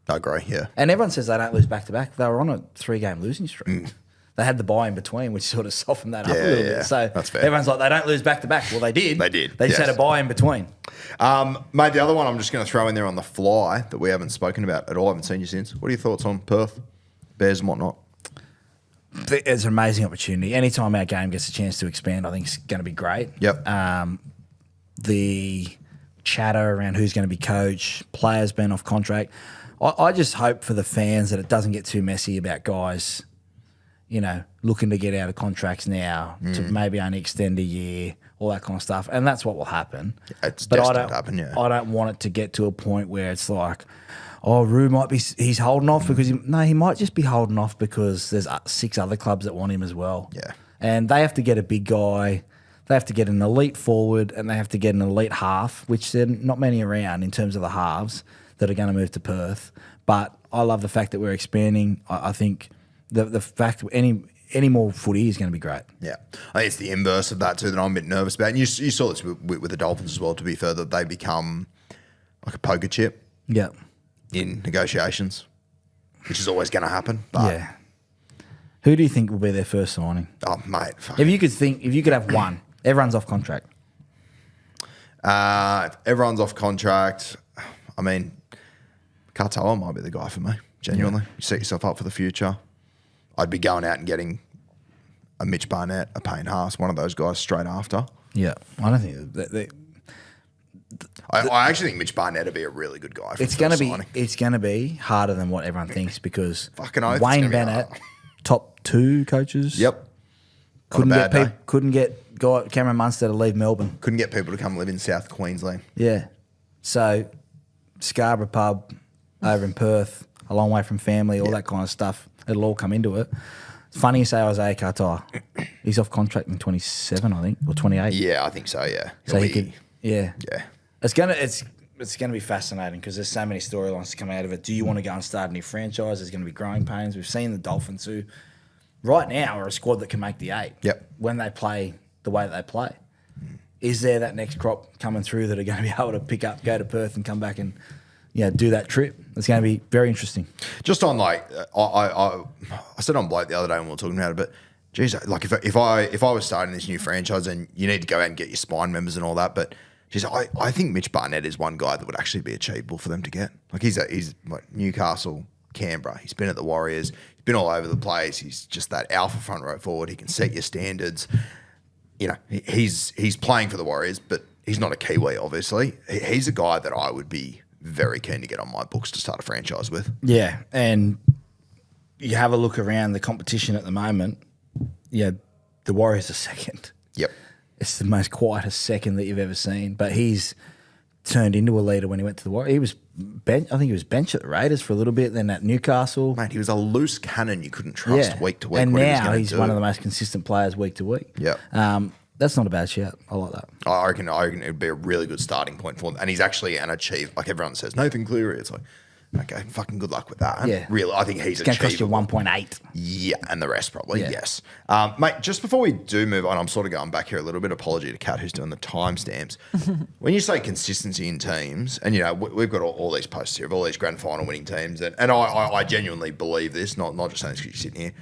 I agree, yeah. And everyone says they don't lose back-to-back. They were on a 3-game losing streak. They had the bye in between, which sort of softened that up a little bit. So that's fair. everyone's like, they don't lose back-to-back. Well, they did. They did, They just had a bye in between. Mate, the other one I'm just going to throw in there on the fly that we haven't spoken about at all. I haven't seen you since. What are your thoughts on Perth, Bears and whatnot? It's an amazing opportunity. Anytime our game gets a chance to expand, I think it's going to be great. Yep. The chatter around who's going to be coach, players being off contract. I just hope for the fans that it doesn't get too messy about guys, looking to get out of contracts now to maybe only extend a year, all that kind of stuff. And that's what will happen. It's but destined to happen, yeah. I don't want it to get to a point where it's like, oh, Rue might be, he's holding off because, he might just be holding off because there's 6 other clubs that want him as well. Yeah. And they have to get a big guy. They have to get an elite forward and they have to get an elite half, which there are not many around in terms of the halves that are going to move to Perth. But I love the fact that we're expanding. I think the fact that any more footy is going to be great. Yeah. I think it's the inverse of that too that I'm a bit nervous about. And you saw this with the Dolphins as well, to be fair, that they become like a poker chip in negotiations, which is always going to happen. But yeah. Who do you think will be their first signing? Oh, mate. Fuck. If you could have one, everyone's off contract. If everyone's off contract, I mean, Katoa might be the guy for me, genuinely. You set yourself up for the future. I'd be going out and getting a Mitch Barnett, a Payne Haas, one of those guys straight after. Yeah. I don't think I actually think Mitch Barnett would be a really good guy for it's going to be harder than what everyone thinks because Fucking oath, Wayne it's gonna be Bennett, hard. top 2 coaches. Yep. Couldn't get Cameron Munster to leave Melbourne. Couldn't get people to come live in South Queensland. Yeah. So Scarborough pub over in Perth, a long way from family, all that kind of stuff. It'll all come into it. It's funny you say Isaiah Katoa. He's off contract in 27, I think, or 28. Yeah, I think so, yeah. So he could, yeah. Yeah. It's it's going to be fascinating because there's so many storylines to come out of it. Do you want to go and start a new franchise? There's going to be growing pains. We've seen the Dolphins who, right now, are a squad that can make the 8. Yep. When they play the way that they play. Is there that next crop coming through that are going to be able to pick up, go to Perth and come back and do that trip? It's going to be very interesting. Just on I said on Blake the other day when we were talking about it, but geez, like if I was starting this new franchise and you need to go out and get your spine members and all that, but geez, I think Mitch Barnett is one guy that would actually be achievable for them to get. Like he's like Newcastle, Canberra. He's been at the Warriors. He's been all over the place. He's just that alpha front row forward. He can set your standards. You know, he's playing for the Warriors, but he's not a Kiwi, obviously. He's a guy that I would be very keen to get on my books to start a franchise with. Yeah, and you have a look around the competition at the moment. Yeah, the Warriors are second. Yep. It's the most quietest second that you've ever seen, but he's turned into a leader when he went to the Warriors. He was I think he was benched at the Raiders for a little bit, then at Newcastle. Mate, he was a loose cannon you couldn't trust week to week. And what now he's one of the most consistent players week to week. Yeah. That's not a bad shout. I like that. I reckon it would be a really good starting point for him. And he's actually an achieve. Like everyone says, Nathan Cleary. It's like, okay, fucking good luck with that. Yeah. Really, I think he's It's going to cost you achievable. 1.8. Yeah, and the rest probably, Yeah. yes. Mate, just before we do move on, I'm sort of going back here a little bit. Apology to Kat who's doing the timestamps. When you say consistency in teams, and we've got all these posts here of all these grand final winning teams, and I genuinely believe this, not just saying this because you're sitting here.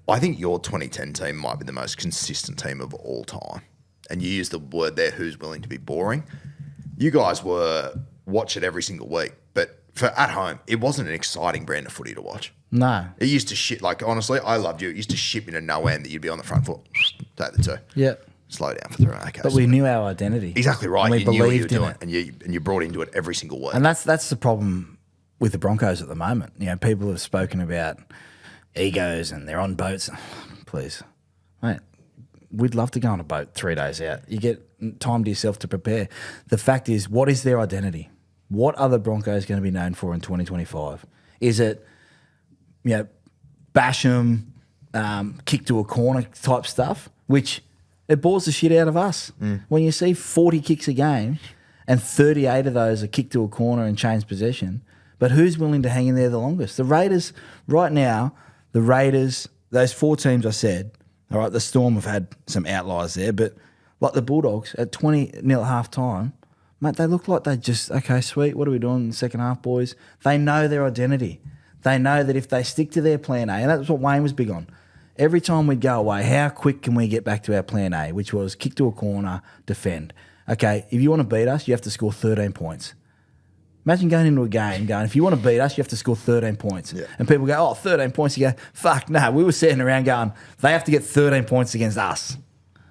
I think your 2010 team might be the most consistent team of all time. And you use the word there, who's willing to be boring. You guys watch it every single week, but for at home, it wasn't an exciting brand of footy to watch. No. It used to shit, like, honestly, I loved you. It used to shit me to no end that you'd be on the front foot. Take the two. Yeah. Slow down for 3. Okay. But we knew our identity. Exactly right. And we You knew what you were believed in doing, it. and you brought into it every single week. And that's the problem with the Broncos at the moment. People have spoken about egos and they're on boats. Please, mate, we'd love to go on a boat 3 days out. You get time to yourself to prepare. The fact is, what is their identity? What are the Broncos going to be known for in 2025? Is it, bash 'em, kick to a corner type stuff, which it bores the shit out of us. When you see 40 kicks a game and 38 of those are kick to a corner and change possession, but who's willing to hang in there the longest? The Raiders, right now, those 4 teams I said, all right, the Storm have had some outliers there, but like the Bulldogs at 20-0 at half time, mate, they look like they just, okay, sweet, what are we doing in the second half, boys? They know their identity. They know that if they stick to their plan A, and that's what Wayne was big on, every time we'd go away, how quick can we get back to our plan A, which was kick to a corner, defend. Okay, if you want to beat us, you have to score 13 points. Imagine going into a game going, if you want to beat us, you have to score 13 points. Yeah. And people go, 13 points. You go, fuck, no. We were sitting around going, they have to get 13 points against us.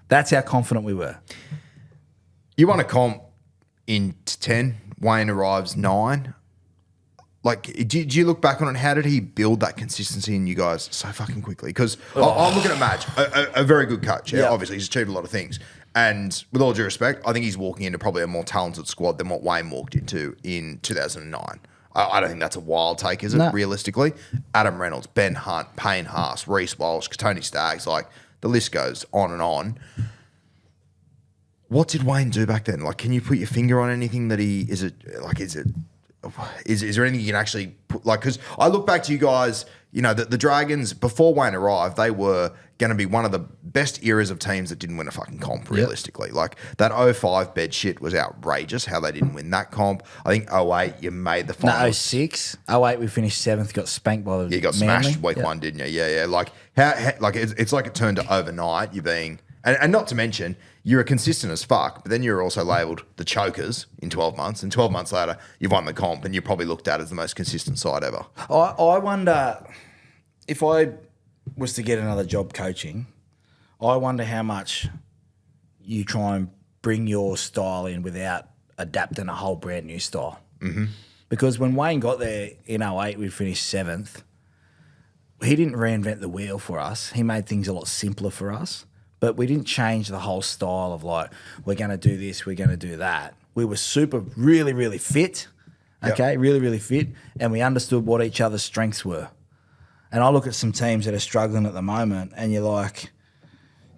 That's how confident we were. You won a comp in 10. Wayne arrives 9. Like, do you look back on it? How did he build that consistency in you guys so fucking quickly? Because I'm looking at Madge, a very good coach. Yeah, obviously, he's achieved a lot of things. And with all due respect, I think he's walking into probably a more talented squad than what Wayne walked into in 2009. I don't think that's a wild take, is it, realistically? Adam Reynolds, Ben Hunt, Payne Haas, Reece Walsh, Tony Staggs, like the list goes on and on. What did Wayne do back then? Like, can you put your finger on anything that is there anything you can actually put, like, because I look back to you guys, the Dragons, before Wayne arrived, they were going to be one of the best eras of teams that didn't win a fucking comp, realistically. Yep. Like, that 05 bed shit was outrageous, how they didn't win that comp. I think 08, you made the finals. No, 06. 08, we finished 7th, got spanked by the You got Manly. smashed week 1, didn't you? Yeah. Like, it's like it turned to overnight, you being... And not to mention, you're consistent as fuck, but then you're also labelled the chokers in 12 months, and 12 months later, you've won the comp, and you're probably looked at as the most consistent side ever. I wonder, if I was to get another job coaching, I wonder how much you try and bring your style in without adapting a whole brand new style. Mm-hmm. Because when Wayne got there in 08, we finished 7th. He didn't reinvent the wheel for us. He made things a lot simpler for us. But we didn't change the whole style of like, we're going to do this, we're going to do that. We were really, really fit, okay, really, really fit, and we understood what each other's strengths were. And I look at some teams that are struggling at the moment and you're like,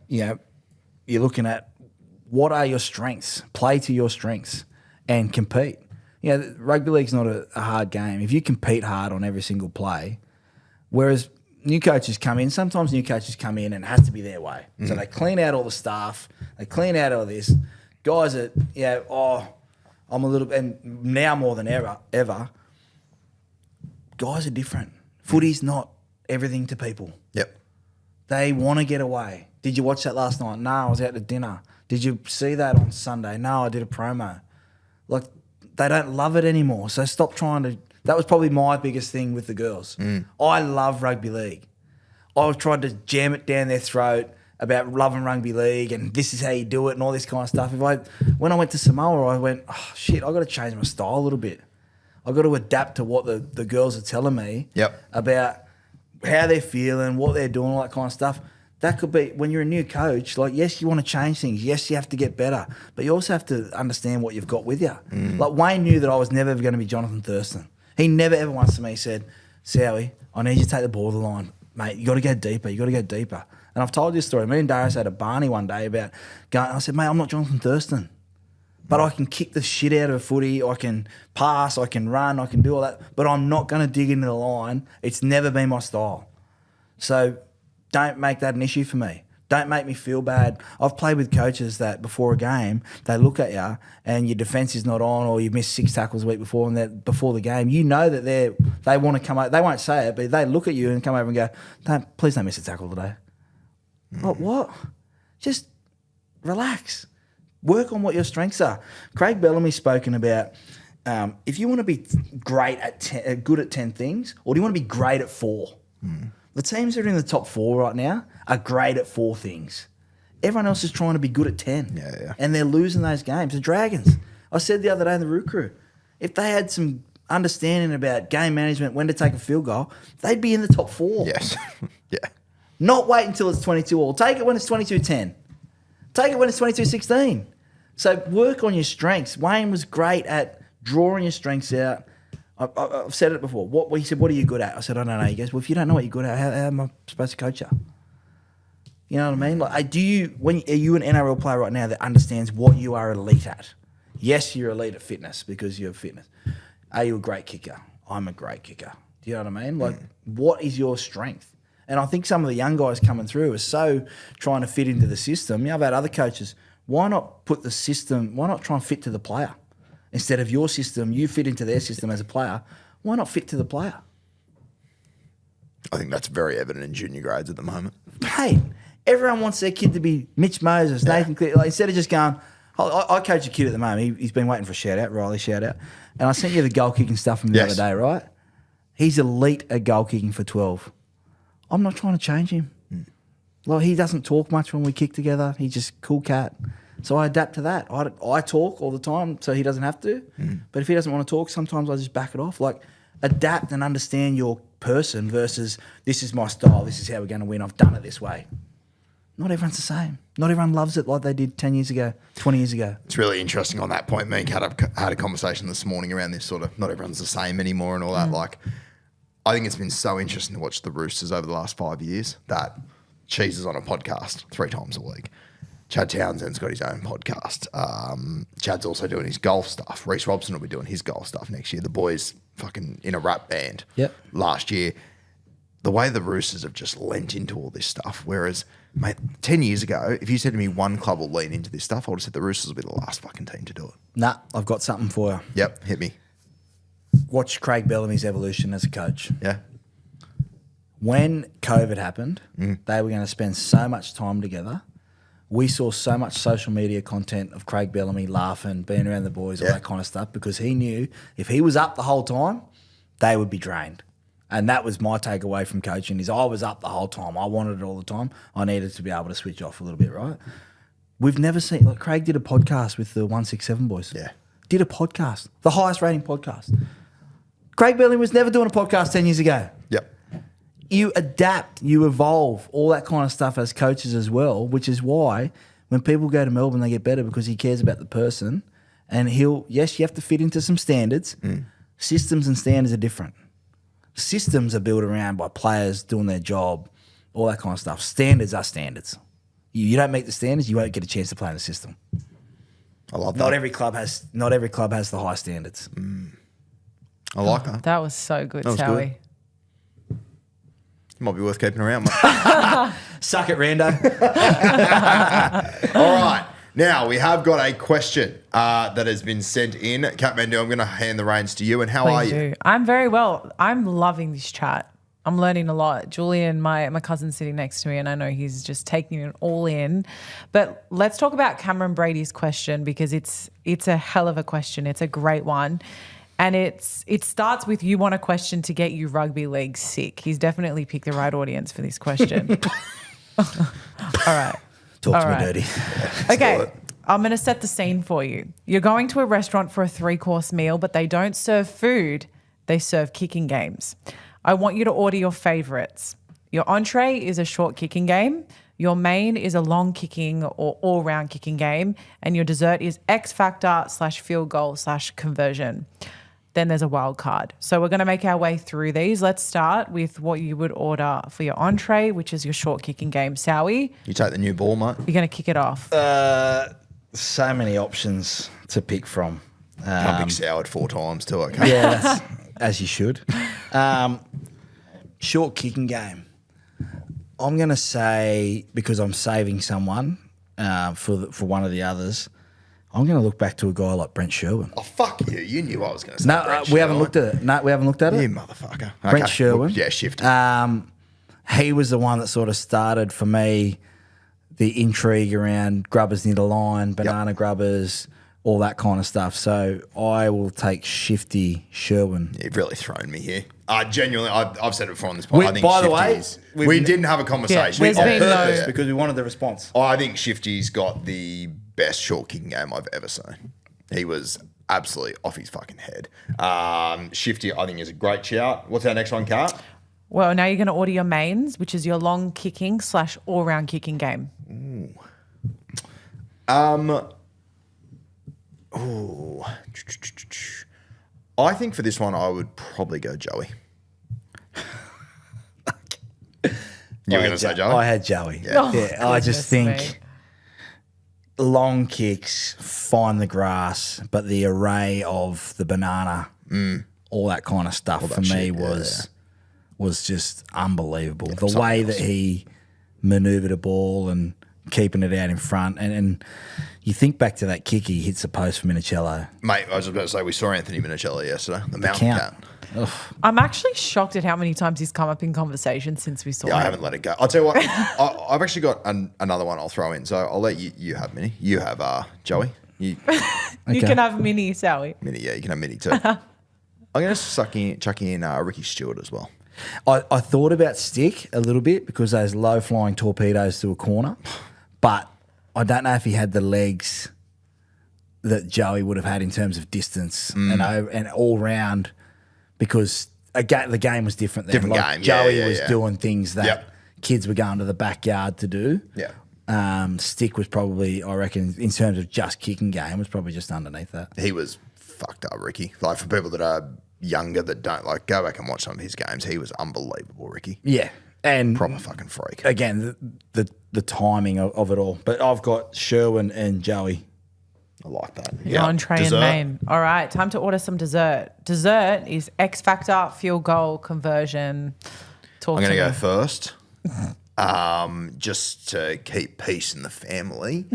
you're looking at what are your strengths, play to your strengths and compete. rugby league's not a hard game. If you compete hard on every single play, whereas new coaches come in, sometimes new coaches come in and it has to be their way. So they clean out all the staff, they clean out all this. Guys are, I'm a little bit, and now more than ever, guys are different. Footy's not everything to people. Yep. They want to get away. Did you watch that last night? No, I was out to dinner. Did you see that on Sunday? No, I did a promo. Like, they don't love it anymore. So stop trying to. That was probably my biggest thing with the girls. I love rugby league. I've tried to jam it down their throat about loving rugby league and this is how you do it and all this kind of stuff. When I went to Samoa, I went, oh, shit, I've got to change my style a little bit. I've got to adapt to what the girls are telling me about how they're feeling, what they're doing, all that kind of stuff. That could be, when you're a new coach, like, yes, you want to change things. Yes, you have to get better. But you also have to understand what you've got with you. Like, Wayne knew that I was never ever going to be Jonathan Thurston. He never ever once to me said, Sowie, I need you to take the ball to the line. Mate, you got to go deeper. You got to go deeper. And I've told you this story. Me and Darius had a Barney one day about going, I said, mate, I'm not Jonathan Thurston. But I can kick the shit out of a footy. I can pass. I can run. I can do all that. But I'm not going to dig into the line. It's never been my style. So don't make that an issue for me. Don't make me feel bad. I've played with coaches that before a game, they look at you and your defence is not on or you missed 6 tackles a week before and that before the game, you know that they want to come over. They won't say it, but they look at you and come over and go, please don't miss a tackle today. Like, what? Just relax. Work on what your strengths are. Craig Bellamy's spoken about if you want to be great at good at 10 things, or do you want to be great at 4? The teams that are in the top 4 right now are great at 4 things. Everyone else is trying to be good at 10. Yeah. And they're losing those games. The Dragons, I said the other day in the Root Crew, if they had some understanding about game management, when to take a field goal, they'd be in the top 4. Yes. Yeah. Not wait until it's 22 all. Take it when it's 22-10. Take it when it's 22-16. So work on your strengths. Wayne was great at drawing your strengths out. I've said it before. He said, what are you good at? I said, I don't know. He goes, well, if you don't know what you're good at, how am I supposed to coach you? You know what I mean? Like, are you an NRL player right now that understands what you are elite at? Yes, you're elite at fitness because you have fitness. Are you a great kicker? I'm a great kicker. Do you know what I mean? Like, what is your strength? And I think some of the young guys coming through are so trying to fit into the system. I've had other coaches. Why not put the system, why not try and fit to the player? Instead of your system, you fit into their system as a player. Why not fit to the player? I think that's very evident in junior grades at the moment. Hey, everyone wants their kid to be Mitch Moses, Nathan Clear. Like, instead of just going, I coach a kid at the moment. He's been waiting for a shout-out, Riley shout-out. And I sent you the goal-kicking stuff from the other day, right? He's elite at goal-kicking for 12. I'm not trying to change him. Like, he doesn't talk much when we kick together. He's just a cool cat. So I adapt to that. I talk all the time so he doesn't have to. But if he doesn't want to talk, sometimes I just back it off. Like, adapt and understand your person versus this is my style, this is how we're going to win, I've done it this way. Not everyone's the same. Not everyone loves it like they did 10 years ago, 20 years ago. It's really interesting on that point. Me and Kat had a conversation this morning around this sort of not everyone's the same anymore and all that. Like, I think it's been so interesting to watch the Roosters over the last 5 years that Cheese is on a podcast 3 times a week. Chad Townsend's got his own podcast. Chad's also doing his golf stuff. Reece Robson will be doing his golf stuff next year. The boys fucking in a rap band last year. The way the Roosters have just lent into all this stuff, whereas, mate, 10 years ago, if you said to me one club will lean into this stuff, I would have said the Roosters will be the last fucking team to do it. Nah, I've got something for you. Yep, hit me. Watch Craig Bellamy's evolution as a coach. Yeah. When COVID happened, they were going to spend so much time together. We saw so much social media content of Craig Bellamy laughing, being around the boys, all that kind of stuff, because he knew if he was up the whole time, they would be drained. And that was my takeaway from coaching is I was up the whole time. I wanted it all the time. I needed to be able to switch off a little bit, right? We've never seen, like, Craig did a podcast with the 167 boys. Yeah. Did a podcast, the highest rating podcast. Craig Bellamy was never doing a podcast 10 years ago. Yep. You adapt, you evolve, all that kind of stuff as coaches as well, which is why when people go to Melbourne, they get better because he cares about the person. And yes, you have to fit into some standards. Systems and standards are different. Systems are built around by players doing their job, all that kind of stuff. Standards are standards. You don't meet the standards, you won't get a chance to play in the system. I love that. Not every club has the high standards. I like that. That was so good, was Sowie. good. Might be worth keeping around, mate. Suck it, Rando. All right. Now, we have got a question that has been sent in. Kathmandu, I'm going to hand the reins to you. And how are Please you? do. I'm very well. I'm loving this chat. I'm learning a lot. Julian, my cousin's sitting next to me, and I know he's just taking it all in. But let's talk about Cameron Brady's question, because it's a hell of a question. It's a great one. And it starts with, you want a question to get you rugby league sick. He's definitely picked the right audience for this question. All right. Talk to All me right. dirty. Okay, I'm going to set the scene for you. You're going to a restaurant for a 3-course meal, but they don't serve food. They serve kicking games. I want you to order your favourites. Your entree is a short kicking game. Your main is a long kicking or all-round kicking game. And your dessert is X Factor / field goal / conversion. Then there's a wild card. So we're going to make our way through these. Let's start with what you would order for your entree, which is your short kicking game. Sowie, You take the new ball, mate. you're going to kick it off. So many options to pick from. Can't pick Soward 4 times too, okay? Yeah, that's, as you should. Short kicking game. I'm going to say, because I'm saving someone for one of the others, I'm going to look back to a guy like Brent Sherwin. Oh, fuck you. You knew I was going to say No, Brent we haven't Sherwin. looked at it. No, we haven't looked at it. You motherfucker. Brent Sherwin. Yeah, shifty. He was the one that sort of started for me the intrigue around grubbers near the line, banana grubbers, all that kind of stuff. So I will take shifty Sherwin. You've really thrown me here. Genuinely, I've said it before on this podcast. I think By the Shifty way, is. We didn't have a conversation. there's on been purpose no- because we wanted the response. I think Shifty's got the best short kicking game I've ever seen. He was absolutely off his fucking head. Shifty, I think, is a great shout. What's our next one, Kat? Well, now you're going to order your mains, which is your long kicking / all-round kicking game. I think for this one, I would probably go Joey. You were going to say Joey? I had Joey. Yeah. Yeah, I just goodness think long kicks, find the grass, but the array of the banana, all that kind of stuff for me shit, was just unbelievable. The way that he manoeuvred a ball and keeping it out in front. And you think back to that kick he hits the post for Minicello. Mate, I was about to say, we saw Anthony Minicello yesterday, the mountain Count. cat. I'm actually shocked at how many times he's come up in conversation since we saw Yeah, him. I haven't let it go. I'll tell you what, I've actually got another one I'll throw in. So I'll let you have Mini. You have Joey. You can have Mini, Sowie. Mini, yeah, you can have Mini too. I'm going to chuck in Ricky Stewart as well. I thought about stick a little bit because those low flying torpedoes to a corner, but I don't know if he had the legs that Joey would have had in terms of distance and all round, because the game was different then. Different game, yeah, Joey yeah, was yeah. doing things that Yep. kids were going to the backyard to do. Yeah. Stick was probably, I reckon, in terms of just kicking game, was probably just underneath that. He was fucked up, Ricky. Like, for people that are younger that don't, like, go back and watch some of his games. He was unbelievable, Ricky. Yeah, and Proper fucking freak. again the timing of it all. But I've got Sherwin and Joey. I like that. Entree Dessert. and main. All right, time to order some dessert. Dessert is X Factor, field goal, conversion. Talk I'm going to to go me. first. Just to keep peace in the family,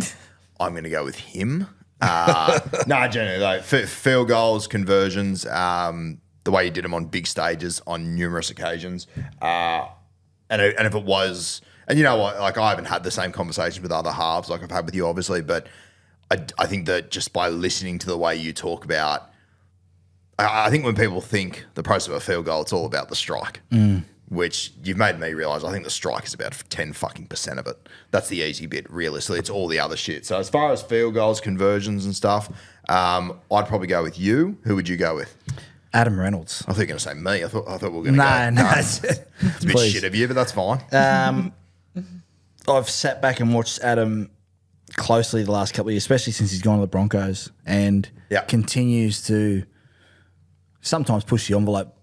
I'm going to go with him. No, generally, like, field goals, conversions, the way he did them on big stages on numerous occasions. And if it was, and you know what, like, I haven't had the same conversation with other halves like I've had with you, obviously, but I think that just by listening to the way you talk about, I think when people think the process of a field goal, it's all about the strike, which you've made me realise. I think the strike is about 10% of it. That's the easy bit, realistically. It's all the other shit. So as far as field goals, conversions and stuff, I'd probably go with you. Who would you go with? Adam Reynolds. I thought you were going to say me. I thought we were going to No, go. no. It's a bit Please. shit of you, but that's fine. I've sat back and watched Adam closely the last couple of years, especially since he's gone to the Broncos, and Yeah. continues to sometimes push the envelope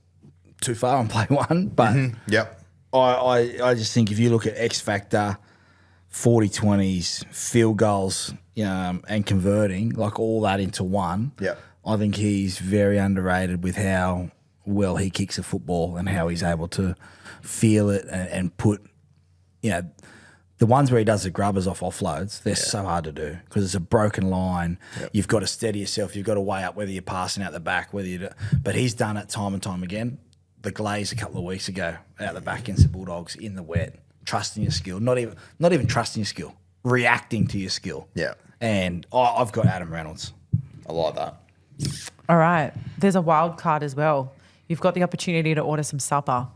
too far and play one. But Yep. I just think if you look at X Factor, 40-20s, field goals, and converting, like all that into one. Yep. I think he's very underrated with how well he kicks a football and how he's able to feel it and put, the ones where he does the grubbers off offloads, they're so hard to do because it's a broken line. Yep. You've got to steady yourself. You've got to weigh up whether you're passing out the back, but he's done it time and time again. The Glaze a couple of weeks ago out the back against the Bulldogs in the wet, trusting your skill, not even trusting your skill, reacting to your skill. Yeah. And I've got Adam Reynolds. I like that. All right. There's a wild card as well. You've got the opportunity to order some supper.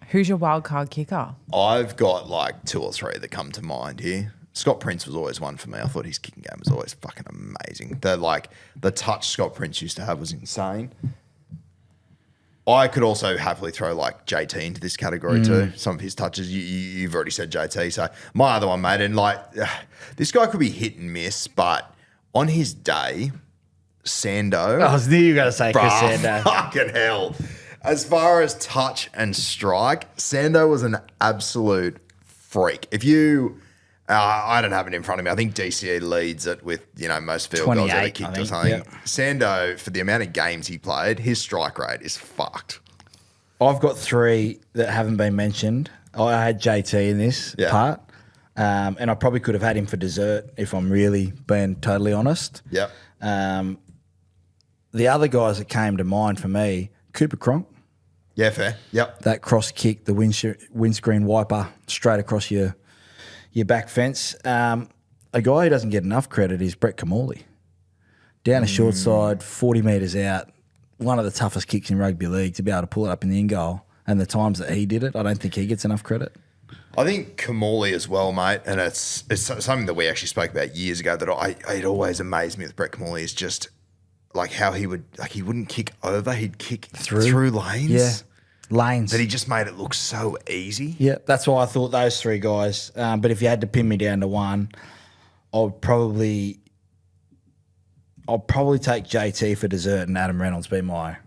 Who's your wild card kicker? I've got like 2 or 3 that come to mind here. Scott Prince was always one for me. I thought his kicking game was always fucking amazing. The touch Scott Prince used to have was insane. I could also happily throw like JT into this category too. Some of his touches, you've already said JT. So my other one, mate, and like this guy could be hit and miss, but on his day, Sando. I knew you were going to say Chris Sando. Fucking hell. As far as touch and strike, Sando was an absolute freak. If you, I don't have it in front of me. I think DCE leads it with, most field goals that he kicked or something. Yep. Sando, for the amount of games he played, his strike rate is fucked. I've got 3 that haven't been mentioned. I had JT in this part, and I probably could have had him for dessert if I'm really being totally honest. Yep. The other guys that came to mind for me, Cooper Cronk. Yeah, fair. Yep. That cross kick, the windscreen wiper straight across your back fence. A guy who doesn't get enough credit is Brett Kamali. Down a short side, 40 metres out, one of the toughest kicks in rugby league to be able to pull it up in the end goal. And the times that he did it, I don't think he gets enough credit. I think Kamali as well, mate, and it's something that we actually spoke about years ago that it always amazed me with Brett Kamali is just like how he wouldn't kick over, he'd kick through lanes. Yeah, lanes. That he just made it look so easy. Yeah, that's why I thought those 3 guys. But if you had to pin me down to one, I'll probably take JT for dessert and Adam Reynolds be my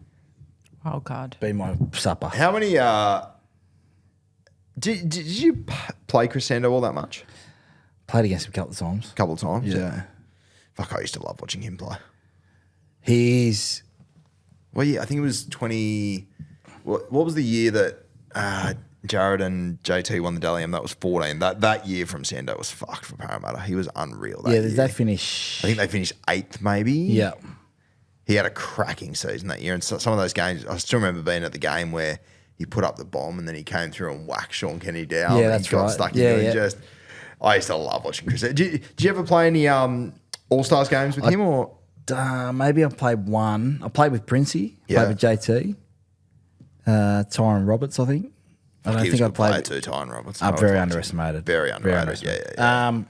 Wild card. Be my supper. How many? Did you play Chris Sando all that much? Played against him a couple of times. A couple of times. Yeah. Fuck, I used to love watching him play. He's. Well, yeah, I think it was 20. What was the year that Jared and JT won the Dalium? That was 14. That year from Sando was fucked for Parramatta. He was unreal. That year. Did they finish? I think they finished 8th, maybe. Yeah. He had a cracking season that year, and some of those games, I still remember being at the game where he put up the bomb and then he came through and whacked Sean Kenny down. Yeah, that's he got right. Stuck into it. I used to love watching Chris. Did you ever play any All-Stars games with him or? Maybe I played one. I played with Princey. Played with JT. Tyron Roberts, I think. I don't think I played too. Tyron Roberts. Very underestimated. Very underrated. Yeah.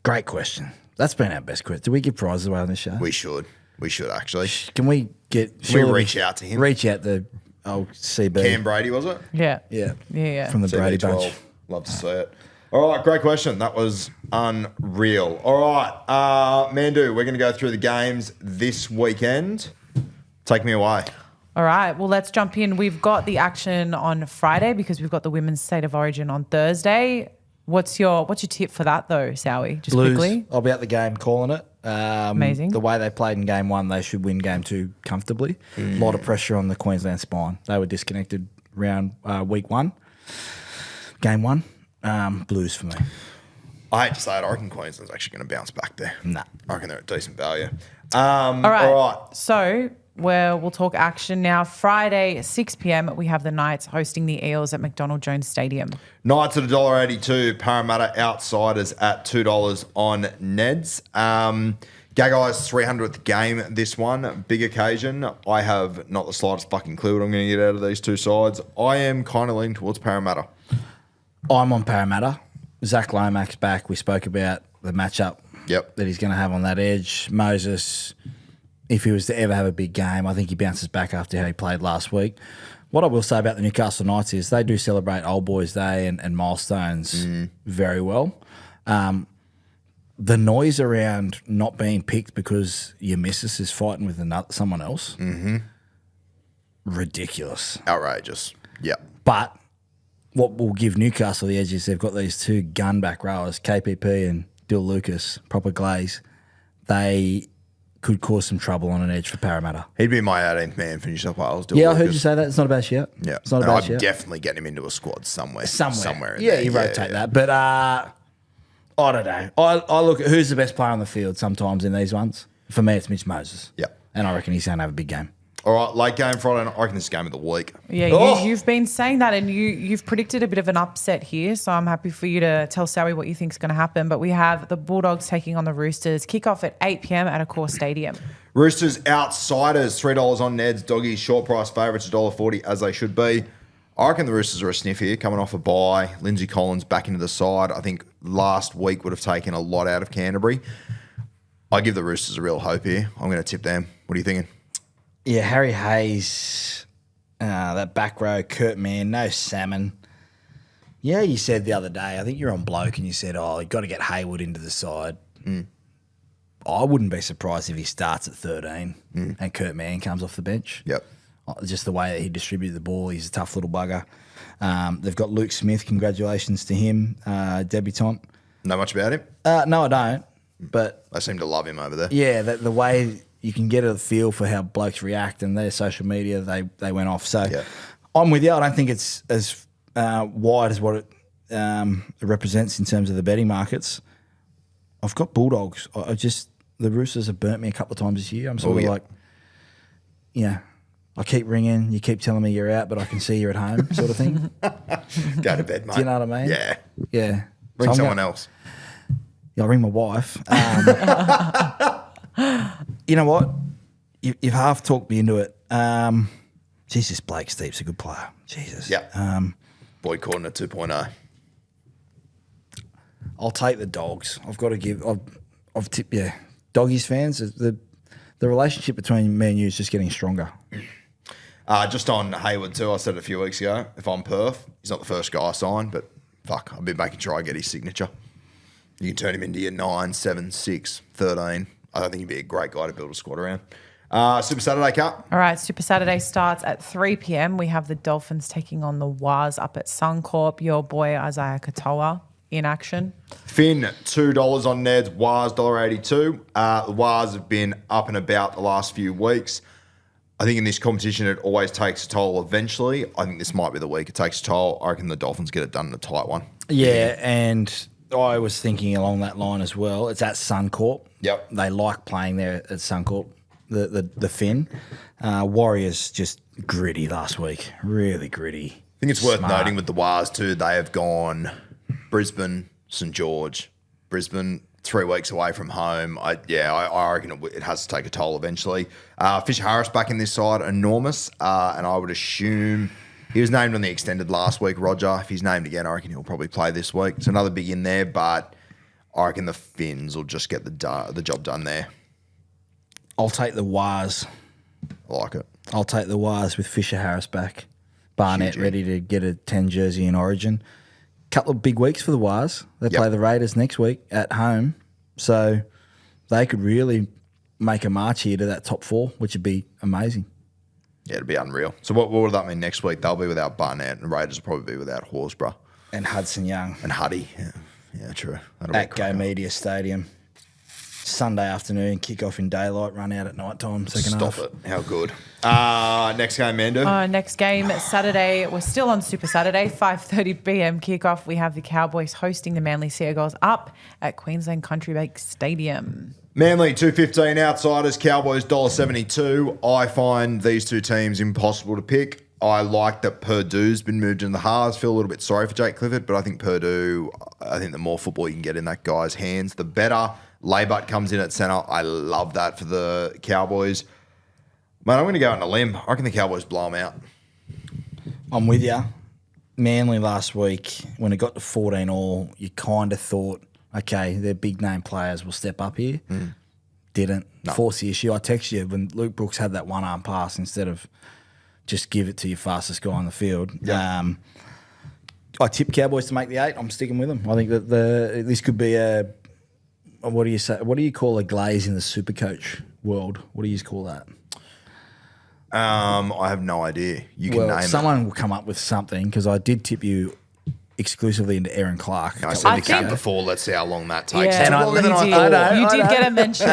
Great question. That's been our best question. Do we give prizes away on this show? We should actually. Can we reach out to him? Reach out to old CB. Cam Brady, was it? Yeah. From the Brady CB12. bunch. Love to see it. All right, great question. That was unreal. All right, Mandu, we're going to go through the games this weekend. Take me away. All right, well, let's jump in. We've got the action on Friday because we've got the Women's State of Origin on Thursday. What's your tip for that, though, Sowie? Just Blues. Quickly. I'll be at the game calling it. Amazing. The way they played in game one, they should win game two comfortably. A lot of pressure on the Queensland spine. They were disconnected round week one. Game one, Blues for me. I hate to say it, I reckon Queensland's actually going to bounce back there. Nah. I reckon they're at decent value. All right. So we'll talk action now. Friday, 6 p.m, we have the Knights hosting the Eels at McDonald Jones Stadium. Knights at $1.82, Parramatta Outsiders at $2 on Neds. Gaggai's 300th game this one, big occasion. I have not the slightest fucking clue what I'm going to get out of these two sides. I am kind of leaning towards Parramatta. I'm on Parramatta. Zach Lomax back. We spoke about the matchup that he's going to have on that edge. Moses, if he was to ever have a big game, I think he bounces back after how he played last week. What I will say about the Newcastle Knights is they do celebrate Old Boys Day and milestones very well. The noise around not being picked because your missus is fighting with someone else, ridiculous. Outrageous. Yeah. But what will give Newcastle the edge is they've got these two gun back rowers, KPP and Dill Lucas, proper glaze. They could cause some trouble on an edge for Parramatta. He'd be my 18th man for New South Wales. I heard you say that. It's not a bad shout. Yeah. It's not a And bad I'd shout. definitely get him into a squad somewhere. Somewhere. in Yeah, there. you rotate that. But I don't know. I look at who's the best player on the field sometimes in these ones. For me, it's Mitch Moses. Yeah. And I reckon he's going to have a big game. All right, late game Friday night. I reckon this is game of the week. Yeah, Oh! you've been saying that, and you've predicted a bit of an upset here. So I'm happy for you to tell Sowie what you think is going to happen. But we have the Bulldogs taking on the Roosters. Kickoff at 8 p.m. at Accor Stadium. Roosters outsiders, $3 on Ned's. Doggies short price favourites, $1.40 as they should be. I reckon the Roosters are a sniff here, coming off a bye. Lindsay Collins back into the side. I think last week would have taken a lot out of Canterbury. I give the Roosters a real hope here. I'm going to tip them. What are you thinking? Yeah, Harry Hayes, that back row, Kurt Mann, no Salmon. Yeah, you said the other day, I think you're on Bloke, and you said, you've got to get Hayward into the side. I wouldn't be surprised if he starts at 13 and Kurt Mann comes off the bench. Yep. Just the way that he distributed the ball, he's a tough little bugger. They've got Luke Smith, congratulations to him, debutant. Know much about him? No, I don't, but... They seem to love him over there. Yeah, the way you can get a feel for how blokes react and their social media, they went off. So Yeah. I'm with you. I don't think it's as wide as what it represents in terms of the betting markets. I've got Bulldogs. The Roosters have burnt me a couple of times this year. I'm sort of like, I keep ringing, you keep telling me you're out, but I can see you're at home, sort of thing. Go to bed, mate. Do you know what I mean? Yeah. Yeah. Ring So someone else. I'll ring my wife. You know what? You've half talked me into it. Jesus, Blake Steep's a good player. Jesus. Yeah. Boyd Corden at 2.0. I'll take the Dogs. I've got to give. I've tipped. Yeah, Doggies fans. The relationship between me and you is just getting stronger. Just on Hayward too, I said it a few weeks ago. If I'm Perth, he's not the first guy I signed, but fuck, I've been making sure I get his signature. You can turn him into your 9, 7, 6, 13. I don't think he'd be a great guy to build a squad around. Super Saturday Cup. All right, Super Saturday starts at 3 p.m. We have the Dolphins taking on the Wars up at Suncorp. Your boy Isaiah Katoa in action. Finn, $2 on Ned's. Wars, $1.82. The Wars have been up and about the last few weeks. I think in this competition, it always takes a toll eventually. I think this might be the week it takes a toll. I reckon the Dolphins get it done in a tight one. Yeah, and I was thinking along that line as well. It's at Suncorp. Yep. They like playing there at Suncorp. The Finn. Warriors just gritty last week. Really gritty. I think it's worth Smart. noting with the Wars too, they have gone Brisbane, St George. Brisbane, 3 weeks away from home. I reckon it has to take a toll eventually. Fisher Harris back in this side, enormous. And I would assume he was named on the extended last week, Roger. If he's named again, I reckon he'll probably play this week. It's another big in there, but I reckon the Finns will just get the job done there. I'll take the Wars. I like it. I'll take the Wars with Fisher Harris back. Barnett Huge. ready to get a 10 jersey in Origin. Couple of big weeks for the Wars. They play the Raiders next week at home. So they could really make a march here to that top 4, which would be amazing. Yeah, it'd be unreal. So what would that mean next week? They'll be without Barnett, and Raiders will probably be without Horsburgh And Hudson Young and Huddy. Yeah, true. That'll be a at Go cracker. Media Stadium. Sunday afternoon, kick off in daylight, run out at night time, second half. Stop it. How good. Next game, Mando. Next game, Saturday. We're still on Super Saturday, 5:30 p.m. kickoff. We have the Cowboys hosting the Manly Seagulls up at Queensland Country Bank Stadium. Manly, $2.15 outsiders. Cowboys, $1.72. I find these two teams impossible to pick. I like that Purdue's been moved into the halves. Feel a little bit sorry for Jake Clifford, but I think Purdue, the more football you can get in that guy's hands, the better. Laybutt comes in at centre. I love that for the Cowboys. Man, I'm going to go on a limb. I reckon the Cowboys blow them out. I'm with you. Manly last week, when it got to 14 all, you kind of thought, okay, their big name players will step up here. Didn't. No. Force the issue. I text you when Luke Brooks had that one-arm pass instead of just give it to your fastest guy on the field. Yeah. I tip Cowboys to make the 8. I'm sticking with them. I think that this could be a, what do you say? What do you call a glaze in the Supercoach world? What do you call that? I have no idea. You can name someone will come up with something because I did tip you exclusively into Aaron Clark. I said I the cap think- before. Let's see how long that takes. Yeah. It's And I- longer than you I did. thought. You I did know. get a mention.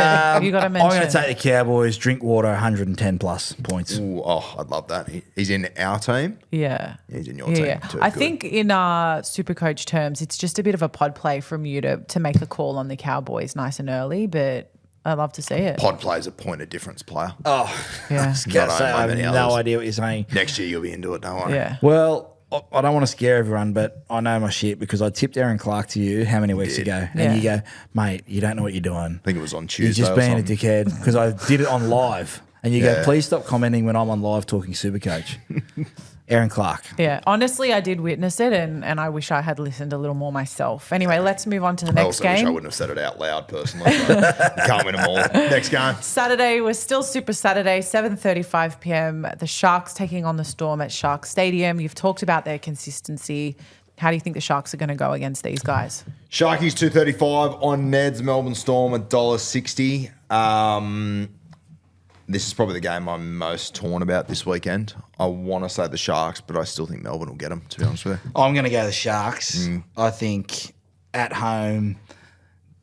You got a mention. I'm going to take the Cowboys. Drinkwater, 110 plus points. Ooh, oh, I'd love that. He's in our team. Yeah. He's in your team too. I Good. think in Supercoach terms, it's just a bit of a pod play from you to make a call on the Cowboys nice and early, but I love to see it. Pod play's a point of difference player. Oh, Yeah. Not I have many no others. idea what you're saying. Next year you'll be into it. Don't worry. Yeah. Well, I don't want to scare everyone, but I know my shit because I tipped Aaron Clark to you how many weeks did. ago? Yeah. And you go, mate, you don't know what you're doing. I think it was on You're Tuesday. just or being a something. dickhead because I did it on live. And you Yeah. go, please stop commenting when I'm on live talking Supercoach. Aaron Clark. Yeah. Honestly, I did witness it and I wish I had listened a little more myself. Anyway, let's move on to the I next also wish I game. wouldn't have said it out loud personally. But you can't win them all. Next game. Saturday was still Super Saturday, 7:35 p.m. The Sharks taking on the Storm at Shark Stadium. You've talked about their consistency. How do you think the Sharks are going to go against these guys? Sharkies 235 on Ned's. Melbourne Storm $1.60. This is probably the game I'm most torn about this weekend. I want to say the Sharks, but I still think Melbourne will get them, to be honest with you. I'm going to go the Sharks. I think at home,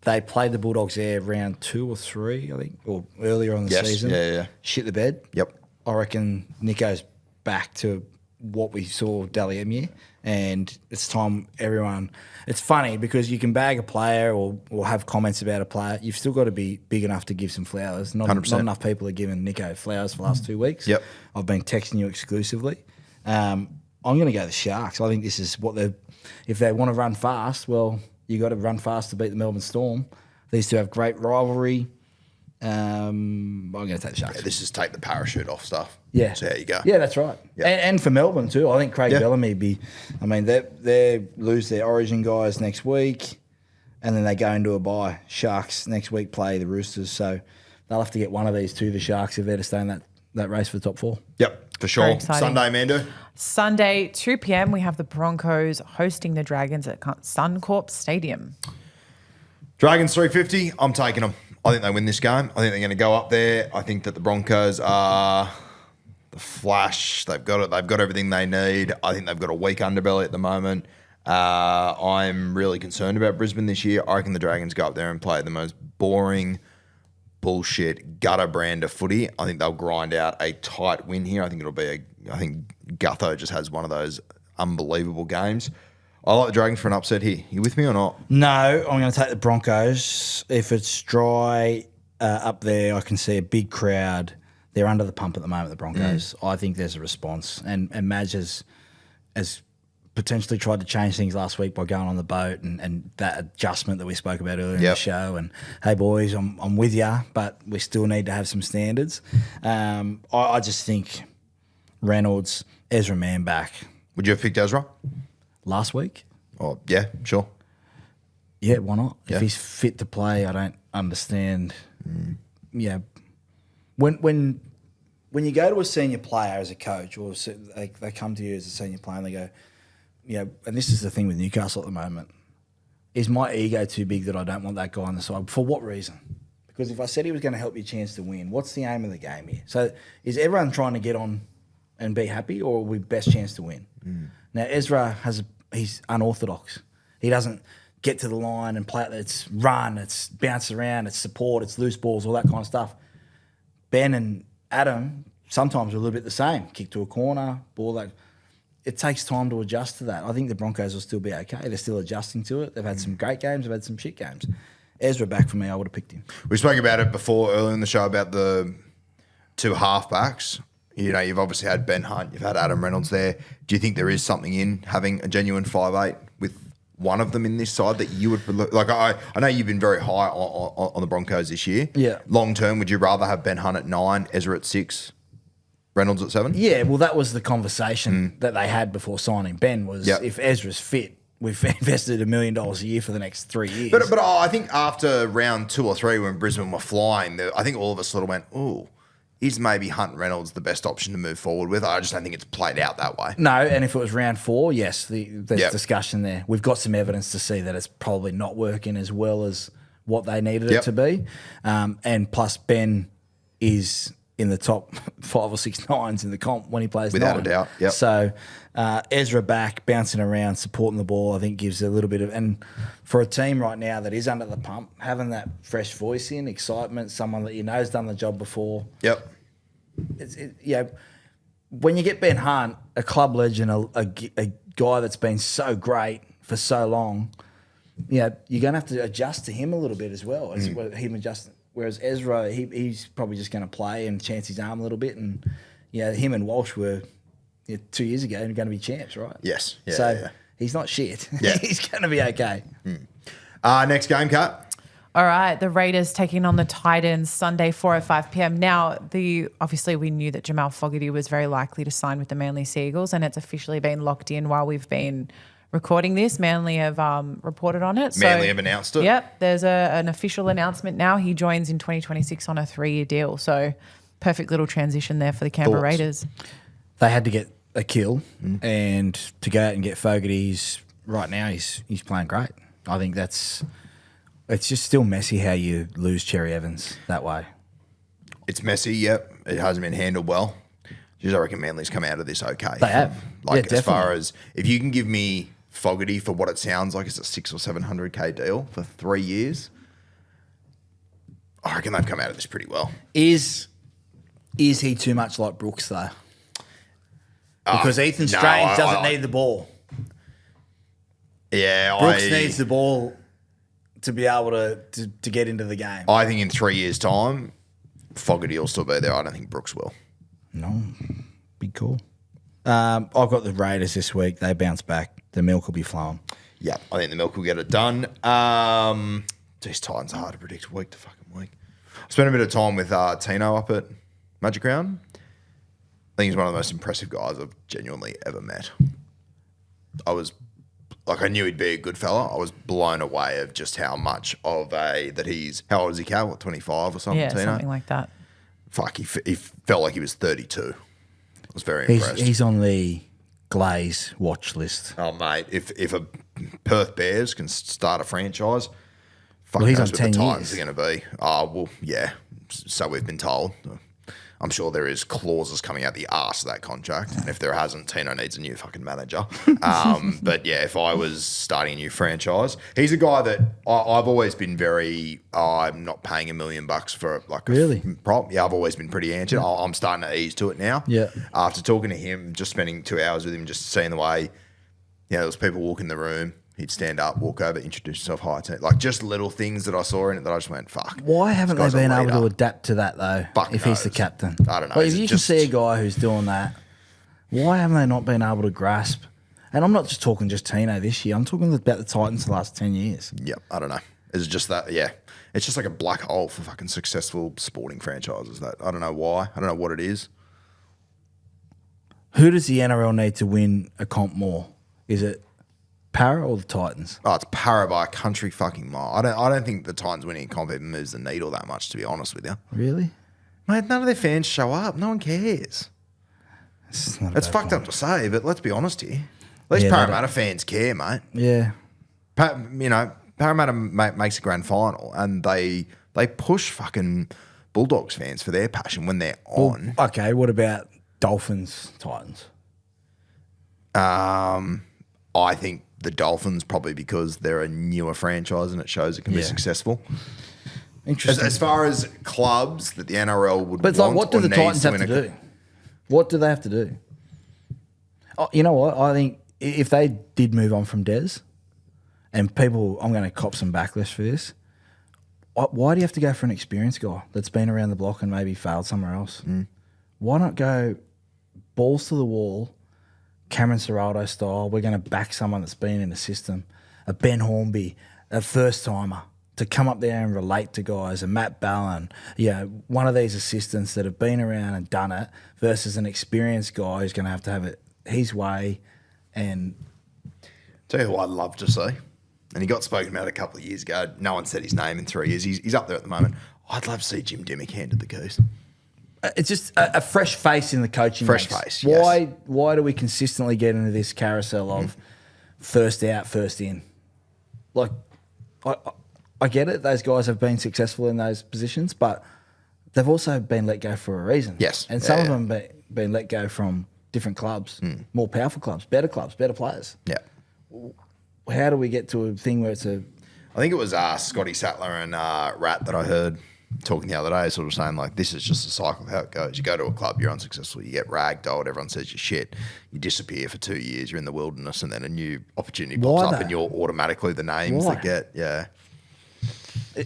they played the Bulldogs there round 2 or 3, I think, or earlier on the Yes, season. yeah. Shit the bed. Yep. I reckon Nico's back to what we saw Dally Emir, and it's time everyone. It's funny because you can bag a player or have comments about a player. You've still got to be big enough to give some flowers. Not 100%. enough people are giving Nico flowers for the last 2 weeks. Yep. I've been texting you exclusively. I'm going to go the Sharks. I think this is what they. If they want to run fast, well, you got to run fast to beat the Melbourne Storm. These two have great rivalry. I'm going to take the Sharks. Yeah, this is take the parachute off stuff. Yeah. So there you go. Yeah, that's right. Yeah. And for Melbourne too. I think Craig Yeah. Bellamy they lose their Origin guys next week, and then they go into a bye. Sharks next week play the Roosters, so they'll have to get one of these two, the Sharks, if they're to stay in that race for the top 4. Yep, for sure. Very exciting. Sunday, Mando. Sunday, 2 p.m., we have the Broncos hosting the Dragons at Suncorp Stadium. Dragons 350. I'm taking them. I think they win this game. I think they're going to go up there. I think that the Broncos are the Flash. They've got it. They've got everything they need. I think they've got a weak underbelly at the moment. I'm really concerned about Brisbane this year. I reckon the Dragons go up there and play the most boring, bullshit, gutter brand of footy. I think they'll grind out a tight win here. I think I think Gutho just has one of those unbelievable games. I like the Dragons for an upset here. You with me or not? No, I'm going to take the Broncos. If it's dry up there, I can see a big crowd. They're under the pump at the moment, the Broncos. I think there's a response. And Madge has potentially tried to change things last week by going on the boat and that adjustment that we spoke about earlier in the Yep. show. And, hey, boys, I'm with you, but we still need to have some standards. I just think Reynolds, Ezra Mann back Would you have picked Ezra? last week. Oh, yeah, sure. Yeah, why not? Yeah. If he's fit to play, I don't understand. Yeah, when you go to a senior player as a coach, or they come to you as a senior player and they go, and this is the thing with Newcastle at the moment, is my ego too big that I don't want that guy on the side? For what reason? Because if I said he was going to help you a chance to win, what's the aim of the game here? So is everyone trying to get on and be happy, or are we best chance to win? Now Ezra he's unorthodox. He doesn't get to the line and play. It's run, it's bounce around, it's support, it's loose balls, all that kind of stuff. Ben and Adam sometimes are a little bit the same. Kick to a corner, ball that. It takes time to adjust to that. I think the Broncos will still be okay. They're still adjusting to it. They've had some great games. They've had some shit games. Ezra back for me. I would have picked him. We spoke about it before earlier in the show about the two halfbacks. You've obviously had Ben Hunt, you've had Adam Reynolds there. Do you think there is something in having a genuine 5'8" with one of them in this side that you would like? I know you've been very high on the Broncos this year. Yeah. Long term, would you rather have Ben Hunt at 9, Ezra at 6, Reynolds at 7? Yeah, well, that was the conversation that they had before signing Ben was Yep. if Ezra's fit, we've invested $1 million a year for the next 3 years. But I think after round 2 or 3 when Brisbane were flying, I think all of us sort of went, "Ooh, is maybe Hunt Reynolds the best option to move forward with?" I just don't think it's played out that way. No, and if it was round 4, yes, there's Yep. discussion there. We've got some evidence to see that it's probably not working as well as what they needed Yep. it to be. And plus, Ben is in the top 5 or 6 nines in the comp when he plays Without nine. a doubt, yep. So Ezra back, bouncing around, supporting the ball, I think gives a little bit of, and for a team right now that is under the pump, having that fresh voice in, excitement, someone that you know has done the job before. Yep. When you get Ben Hunt, a club legend, a guy that's been so great for so long, you're going to have to adjust to him a little bit as well. Him adjusting. Whereas Ezra, he's probably just going to play and chance his arm a little bit. And him and Walsh were 2 years ago going to be champs, right? Yes. Yeah, so he's not shit. Yeah. He's going to be okay. Next game, Kat. All right, the Raiders taking on the Titans Sunday, 4:05 p.m. Now, obviously we knew that Jamal Fogarty was very likely to sign with the Manly Seagulls, and it's officially been locked in while we've been recording this. Manly have reported on it. Manly have announced it. Yep, there's an official announcement now. He joins in 2026 on a 3-year deal. So perfect little transition there for the Canberra Thoughts? Raiders. They had to get a kill, and to go out and get Fogarty, right now he's playing great. I think it's just still messy how you lose Cherry Evans that way. It's messy, yep. It hasn't been handled well. I reckon Manly's come out of this okay. They have. As far as, if you can give me Fogarty for what it sounds like, it's a 600 or 700K deal for 3 years, I reckon they've come out of this pretty well. Is he too much like Brooks though? Because Ethan no, Strange doesn't need the ball. Yeah, Brooks needs the ball to be able to get into the game. I think in 3 years' time, Fogarty will still be there. I don't think Brooks will. No, big call. I've got the Raiders this week. They bounce back. The milk will be flowing. Yeah, I think the milk will get it done. These Titans are hard to predict week to fucking week. I spent a bit of time with Tino up at Magic Round. I think he's one of the most impressive guys I've genuinely ever met. I knew he'd be a good fella. I was blown away of just how much of how old is he, Cal? What, 25 or something, Yeah, Tino? something like that. Fuck, he felt like he was 32. I was very impressed. He's on the Glaze watch list. Oh, mate, if a Perth Bears can start a franchise, fuck He's knows on what the 10 Titans years. are going to be. Oh, well, yeah, so we've been told. I'm sure there is clauses coming out the arse of that contract. And if there hasn't, Tino needs a new fucking manager. But yeah, if I was starting a new franchise, he's a guy that I've always been I'm not paying $1 million for like Really? a prop. Yeah, I've always been pretty anti. I'm starting to ease to it now. Yeah. After talking to him, just spending 2 hours with him, just seeing the way, there was people walk in the room. He'd stand up, walk over, introduce himself, hi, team. Like just little things that I saw in it that I just went, fuck. Why haven't they This guy's been a able to leader. adapt to that though? Fuck if he's the knows. captain, I don't know. Like, Is if it you just- can see a guy who's doing that, why haven't they not been able to grasp? And I'm not just talking just Tino this year. I'm talking about the Titans the last 10 years. Yeah, I don't know. Is it just that? Yeah. It's just like a black hole for fucking successful sporting franchises. That I don't know why. I don't know what it is. Who does the NRL need to win a comp more? Is it Para or the Titans? Oh, it's para by a country fucking mile. I don't think the Titans winning a comp even moves the needle that much, to be honest with you. Really? Mate, none of their fans show up. No one cares. It's not a That's bad fucked point. up to say, but let's be honest here. At least Yeah, they Parramatta fans care, mate. Yeah. Parramatta makes a grand final, and they push fucking Bulldogs fans for their passion when they're on. Okay, what about Dolphins, Titans? I think the Dolphins probably because they're a newer franchise and it shows it can be Yeah. successful. Interesting. As far as clubs that the NRL would But it's like, want what do or the needs Titans have win to a- do? What do they have to do? Oh, you know what? I think if they did move on from Des, and people, I'm going to cop some backlash for this. Why do you have to go for an experienced guy that's been around the block and maybe failed somewhere else? Why not go balls to the wall, Cameron Serraldo style? We're going to back someone that's been in the system, a Ben Hornby, a first timer, to come up there and relate to guys, a Matt Ballon, one of these assistants that have been around and done it versus an experienced guy who's going to have it his way. And Tell you who I'd love to see, and he got spoken about a couple of years ago. No one said his name in 3 years. He's up there at the moment. I'd love to see Jim Dimmick handed the keys. it's just a fresh face in the coaching Fresh ranks. face, yes. Why do we consistently get into this carousel of first out, first in? Like, I get it. Those guys have been successful in those positions, but they've also been let go for a reason. Yes. And some Yeah, of them been let go from different clubs, more powerful clubs, better players. Yeah. How do we get to a thing where it's a I think it was Scotty Sattler and Rat that I heard talking the other day, sort of saying, like, this is just a cycle of how it goes. You go to a club, you're unsuccessful, you get ragdolled, everyone says you're shit, you disappear for 2 years, you're in the wilderness, and then a new opportunity pops Why up though? and you're automatically the names Why? that get, yeah.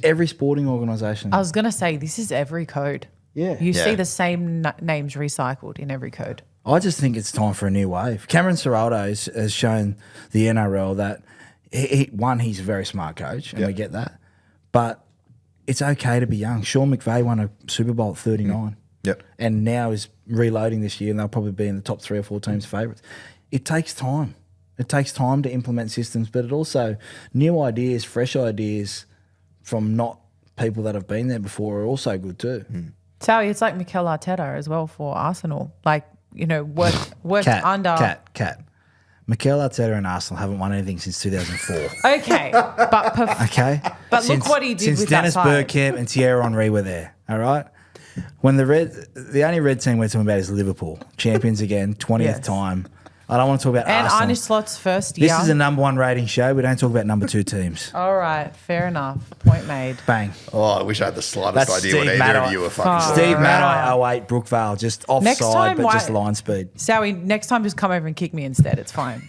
every sporting organisation? I was going to say, this is every code. Yeah. You Yeah. see the same names recycled in every code. I just think it's time for a new wave. Cameron Serraldo has shown the NRL that he's a very smart coach, and Yep. we get that. But it's okay to be young. Sean McVay won a Super Bowl at 39. Yep. And now is reloading this year, and they'll probably be in the top 3 or 4 teams' favourites. It takes time. It takes time to implement systems, but it also new ideas, fresh ideas from not people that have been there before are also good too. Sowie, it's like Mikel Arteta as well for Arsenal. Like, worked under. Cat. Mikel Arteta and Arsenal haven't won anything since 2004. Okay, but Okay, But look what he did since with that Dennis side. Bergkamp and Thierry Henry were there. All right, when the only red team we're talking about is Liverpool, champions again, 20th Yes. time. I don't want to talk about And Arsenal. Arne Slot's first year. This is a number 1 rating show. We don't talk about number 2 teams. All right, fair enough. Point made. Bang. Oh, I wish I had the slightest That's idea what Steve either Maddai. of you were fucking Fuck. talking Steve about. Maddai, 08, Brookvale, just Next offside, time, but why- just line speed. Sowie, next time just come over and kick me instead. It's fine.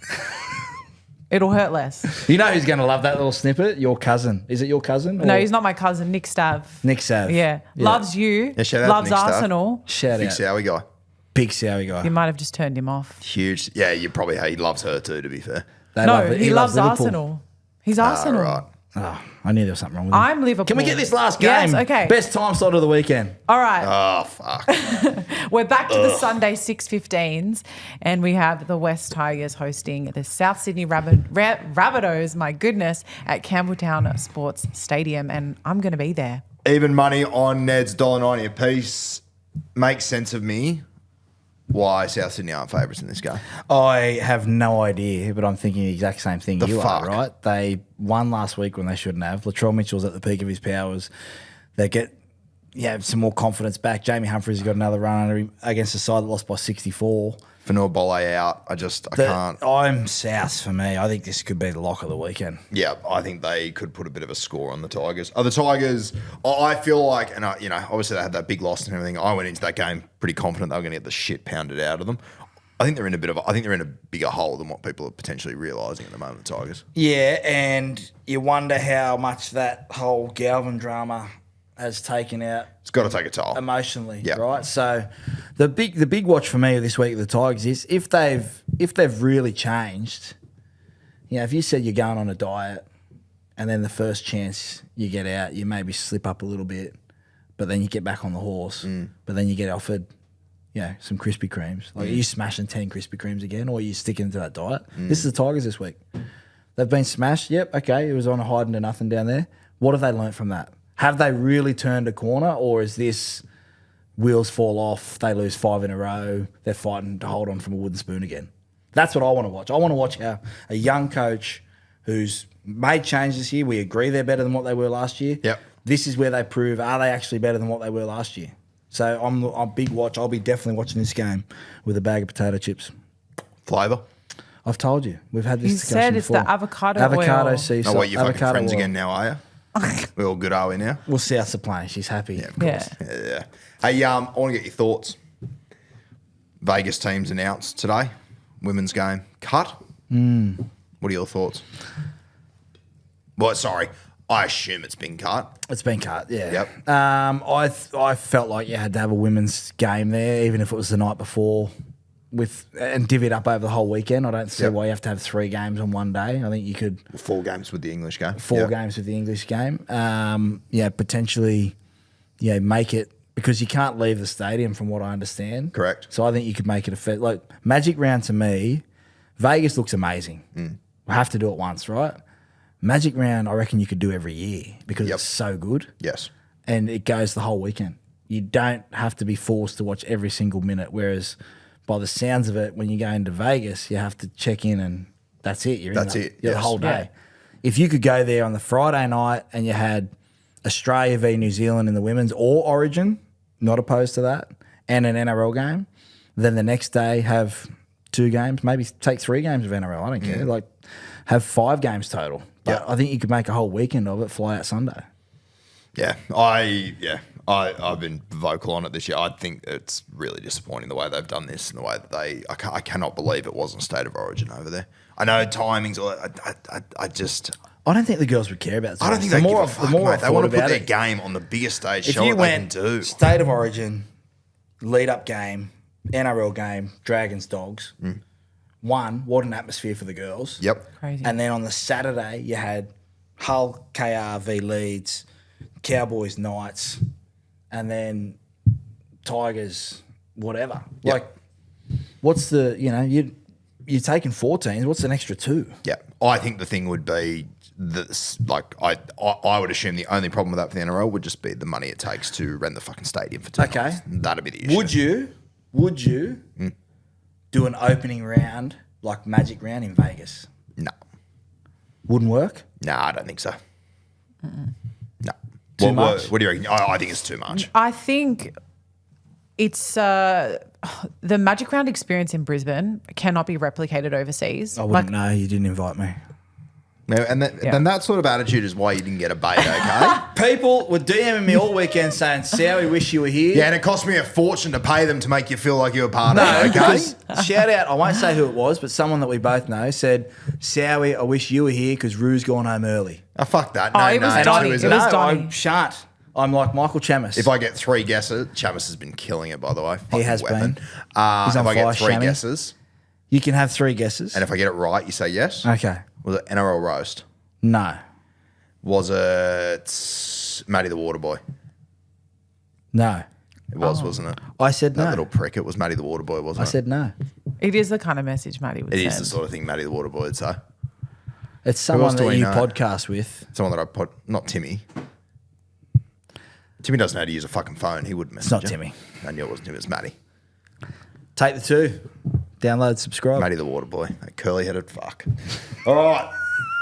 It'll hurt less. You know who's going to love that little snippet? Your cousin. Is it your cousin? No, or- he's not my cousin. Nick Stav. Nick Sav. Yeah. Loves you. Yeah, shout out to loves Nick Stav. Arsenal. Shout Big out. Sowie guy. Big Sowie guy. You might have just turned him off. Huge. Yeah, you probably, he loves her too, to be fair. They No, love it. he loves Liverpool. Arsenal. He's Arsenal. Right. Oh, I knew there was something wrong with him. I'm Liverpool. Can we get this last game? Yes, okay. Best time slot of the weekend. All right. Oh, fuck. We're back to the Sunday 6:15s, and we have the West Tigers hosting the South Sydney Rabbitohs, my goodness, at Campbelltown Sports Stadium, and I'm going to be there. Even money on Ned's $1.90 a piece makes sense of me. Why South Sydney aren't favourites in this game? I have no idea, but I'm thinking the exact same thing The you fuck? are, right? They won last week when they shouldn't have. Latrell Mitchell's at the peak of his powers. They get some more confidence back. Jamie Humphries has got another run under him against a side that lost by 64. Fanua Bolle out. I can't. I'm South for me. I think this could be the lock of the weekend. Yeah, I think they could put a bit of a score on the Tigers. The Tigers, I feel like, and obviously they had that big loss and everything. I went into that game pretty confident they were going to get the shit pounded out of them. I think they're in a bigger hole than what people are potentially realising at the moment, the Tigers. Yeah, and you wonder how much that whole Galvin drama has taken out It's got to take a toll. emotionally, Yeah. right? So the big watch for me this week of the Tigers is if they've really changed. If you said you're going on a diet and then the first chance you get out, you maybe slip up a little bit, but then you get back on the horse, but then you get offered, some Krispy Kremes. Like, are you smashing 10 Krispy Kremes again, or are you sticking to that diet? This is the Tigers this week. They've been smashed. Yep, okay, it was on a hiding to nothing down there. What have they learnt from that? Have they really turned a corner, or is this wheels fall off, they lose 5 in a row, they're fighting to hold on from a wooden spoon again? That's what I want to watch. I want to watch how a young coach who's made changes this year, we agree they're better than what they were last year. Yep. This is where they prove, are they actually better than what they were last year? So I'm a big watch. I'll be definitely watching this game with a bag of potato chips. Flavour? I've told you. We've had this You discussion said it's before. the avocado Avocado oil. sea Oh, salt. what, you fucking avocado friends oil. again now, are you? We're all good, are we now? Well, South's the plane. She's happy. Yeah, of course. Yeah. Hey, I want to get your thoughts. Vegas teams announced today. Women's game cut. What are your thoughts? Well, sorry. I assume it's been cut. It's been cut, yeah. Yep. I felt like you had to have a women's game there, even if it was the night before, and divvy it up over the whole weekend. I don't see Yep. why you have to have 3 games on one day. I think you could 4 games with the English game. 4 Yep. games with the English game. Potentially, make it, because you can't leave the stadium from what I understand. Correct. So I think you could make it a fair, like Magic Round to me, Vegas looks amazing. We have to do it once, right? Magic Round, I reckon you could do every year because Yep. it's so good. Yes. And it goes the whole weekend. You don't have to be forced to watch every single minute. Whereas, by the sounds of it, when you go into Vegas, you have to check in and that's it. You're That's in it, the yes. whole day. Yeah. If you could go there on the Friday night and you had Australia v New Zealand in the women's or Origin, not opposed to that, and an NRL game. Then the next day have 2 games, maybe take 3 games of NRL. I don't care. Like have 5 games total. But I think you could make a whole weekend of it. Fly out Sunday. Yeah, I've been vocal on it this year. I think it's really disappointing the way they've done this and the way that I cannot believe it wasn't State of Origin over there. I know timings. I don't think the girls would care about it. I don't think they give a fuck, mate. They want to put their game on the biggest stage, show what they can do. State of Origin, lead-up game, NRL game, Dragons, Dogs. One, what an atmosphere for the girls. Yep. Crazy. And then on the Saturday, you had Hull, KR v Leeds, Cowboys, Knights, and then Tigers, whatever. Yep. Like, what's the, you're taking 14s, what's an extra 2? Yeah, I think the thing would be this. Like, I would assume the only problem with that for the NRL would just be the money it takes to rent the fucking stadium for 2 nights. That'd be the issue. Would you do an opening round like Magic Round in Vegas? No. Wouldn't work? No, I don't think so. No. Too much? What do you reckon? I think it's too much. I think it's the Magic Round experience in Brisbane cannot be replicated overseas. I wouldn't know. You didn't invite me. No, and then that sort of attitude is why you didn't get a bait, okay? People were DMing me all weekend saying, Sowie, wish you were here. Yeah, and it cost me a fortune to pay them to make you feel like you were part of it, okay? because shout out, I won't say who it was, but someone that we both know said, Sowie, I wish you were here because Rue's gone home early. Oh, fuck that. Oh, No, it was no, Donny. who It is was it? No, Donny. I shan't. I'm like Michael Chamis. If I get 3 guesses, Chamis has been killing it, by the way. Fucking has weapon. been. He's If on I get fire, 3 Shammy. guesses, You can have 3 guesses. and if I get it right, you say yes. Okay. Was it NRL roast? No. Was it Matty the Water Boy? No. It was, wasn't it? I said That no. little prick. It was Matty the Water Boy, wasn't I it? said no. It is the kind of message Maddie would It send. is the sort of thing Matty the Water Boy would say. It's someone else do that we you know? podcast with. Someone that I put, not Timmy. Timmy doesn't know how to use a fucking phone. He wouldn't message not you. Timmy. I knew it wasn't him. It was Matty. Take the 2. Download, subscribe. Matty the Water Boy. That curly-headed fuck. All right.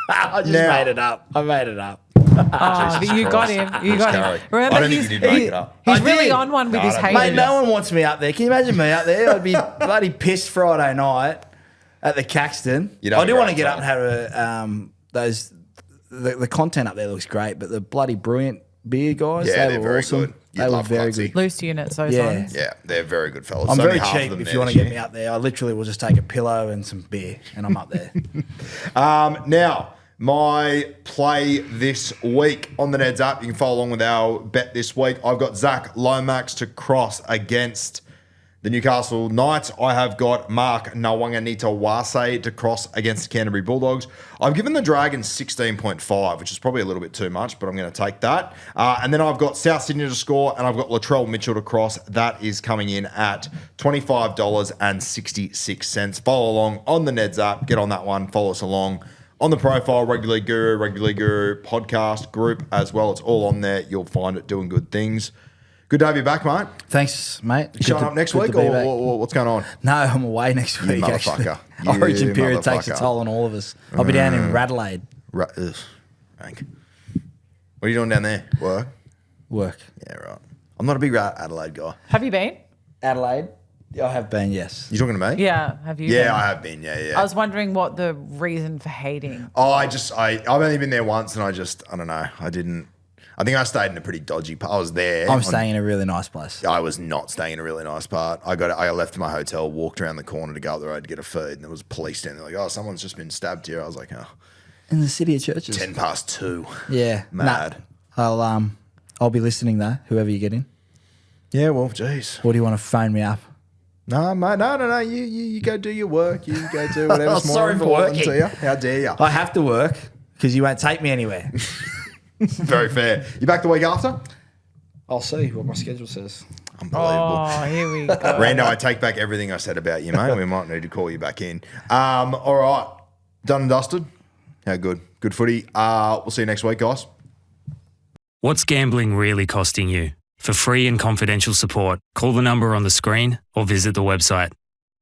I just Now- made it up. I made it up. Oh, Jesus you got Christ. him. You It was got Carrie. him. Remember, I don't think he's, you did make it up. he's I really did. on one with No, his I don't haters. think Mate, no one wants me up there. Can you imagine me up there? I'd be bloody pissed Friday night at the Caxton. You'd have I a do want to great get up time. and have the content up there looks great, but the bloody brilliant beer guys, Yeah, they they're were very awesome. good. You'd They were love very Clutzy. good. Loose units, those Yeah. ones. Yeah, they're very good fellas. I'm There's very only half of cheap them if there you want this to get year. me up there. I literally will just take a pillow and some beer and I'm up there. Now, my play this week on the Neds app, you can follow along with our bet this week. I've got Zach Lomax to cross against the Newcastle Knights. I have got Mark Nawanganita-Wase to cross against the Canterbury Bulldogs. I've given the Dragons 16.5, which is probably a little bit too much, but I'm going to take that. And then I've got South Sydney to score, and I've got Latrell Mitchell to cross. That is coming in at $25.66. Follow along on the Neds app. Get on that one. Follow us along on the profile, Rugby League Guru podcast group as well. It's all on there. You'll find it doing good things. Good to have you back, mate. Thanks, mate. You showing up next week or what's going on? No, I'm away next You week, actually. motherfucker. Origin You period takes a motherfucker. toll on all of us. I'll be down in Radelaide. Ugh, rank. What are you doing down there? Work? Work. Yeah, right. I'm not a big Adelaide guy. Have you been? Adelaide? I have been, yes. You talking to me? Yeah. Have you? Yeah, been? I have been. Yeah. I was wondering what the reason for hating. Oh, I've only been there once, and I don't know. I think I stayed in a pretty dodgy part. I was there. I'm staying in a really nice place. I was not staying in a really nice part. I left my hotel, walked around the corner to go up the road to get a food, and there was police standing there like, oh, someone's just been stabbed here. I was like, oh, In the city of churches. 2:10. Yeah. Mad. Nah, I'll be listening though, whoever you get in. Yeah, well, jeez. Or do you want to phone me up? No, mate, no. You go do your work. You go do whatever's more Sorry for important working. to you. How dare you? I have to work because you won't take me anywhere. Very fair. You back the week after? I'll see what my schedule says. Unbelievable. Oh, here we go. Rando, I take back everything I said about you, mate. We might need to call you back in. All right. Done and dusted. How good? Good footy. We'll see you next week, guys. What's gambling really costing you? For free and confidential support, call the number on the screen or visit the website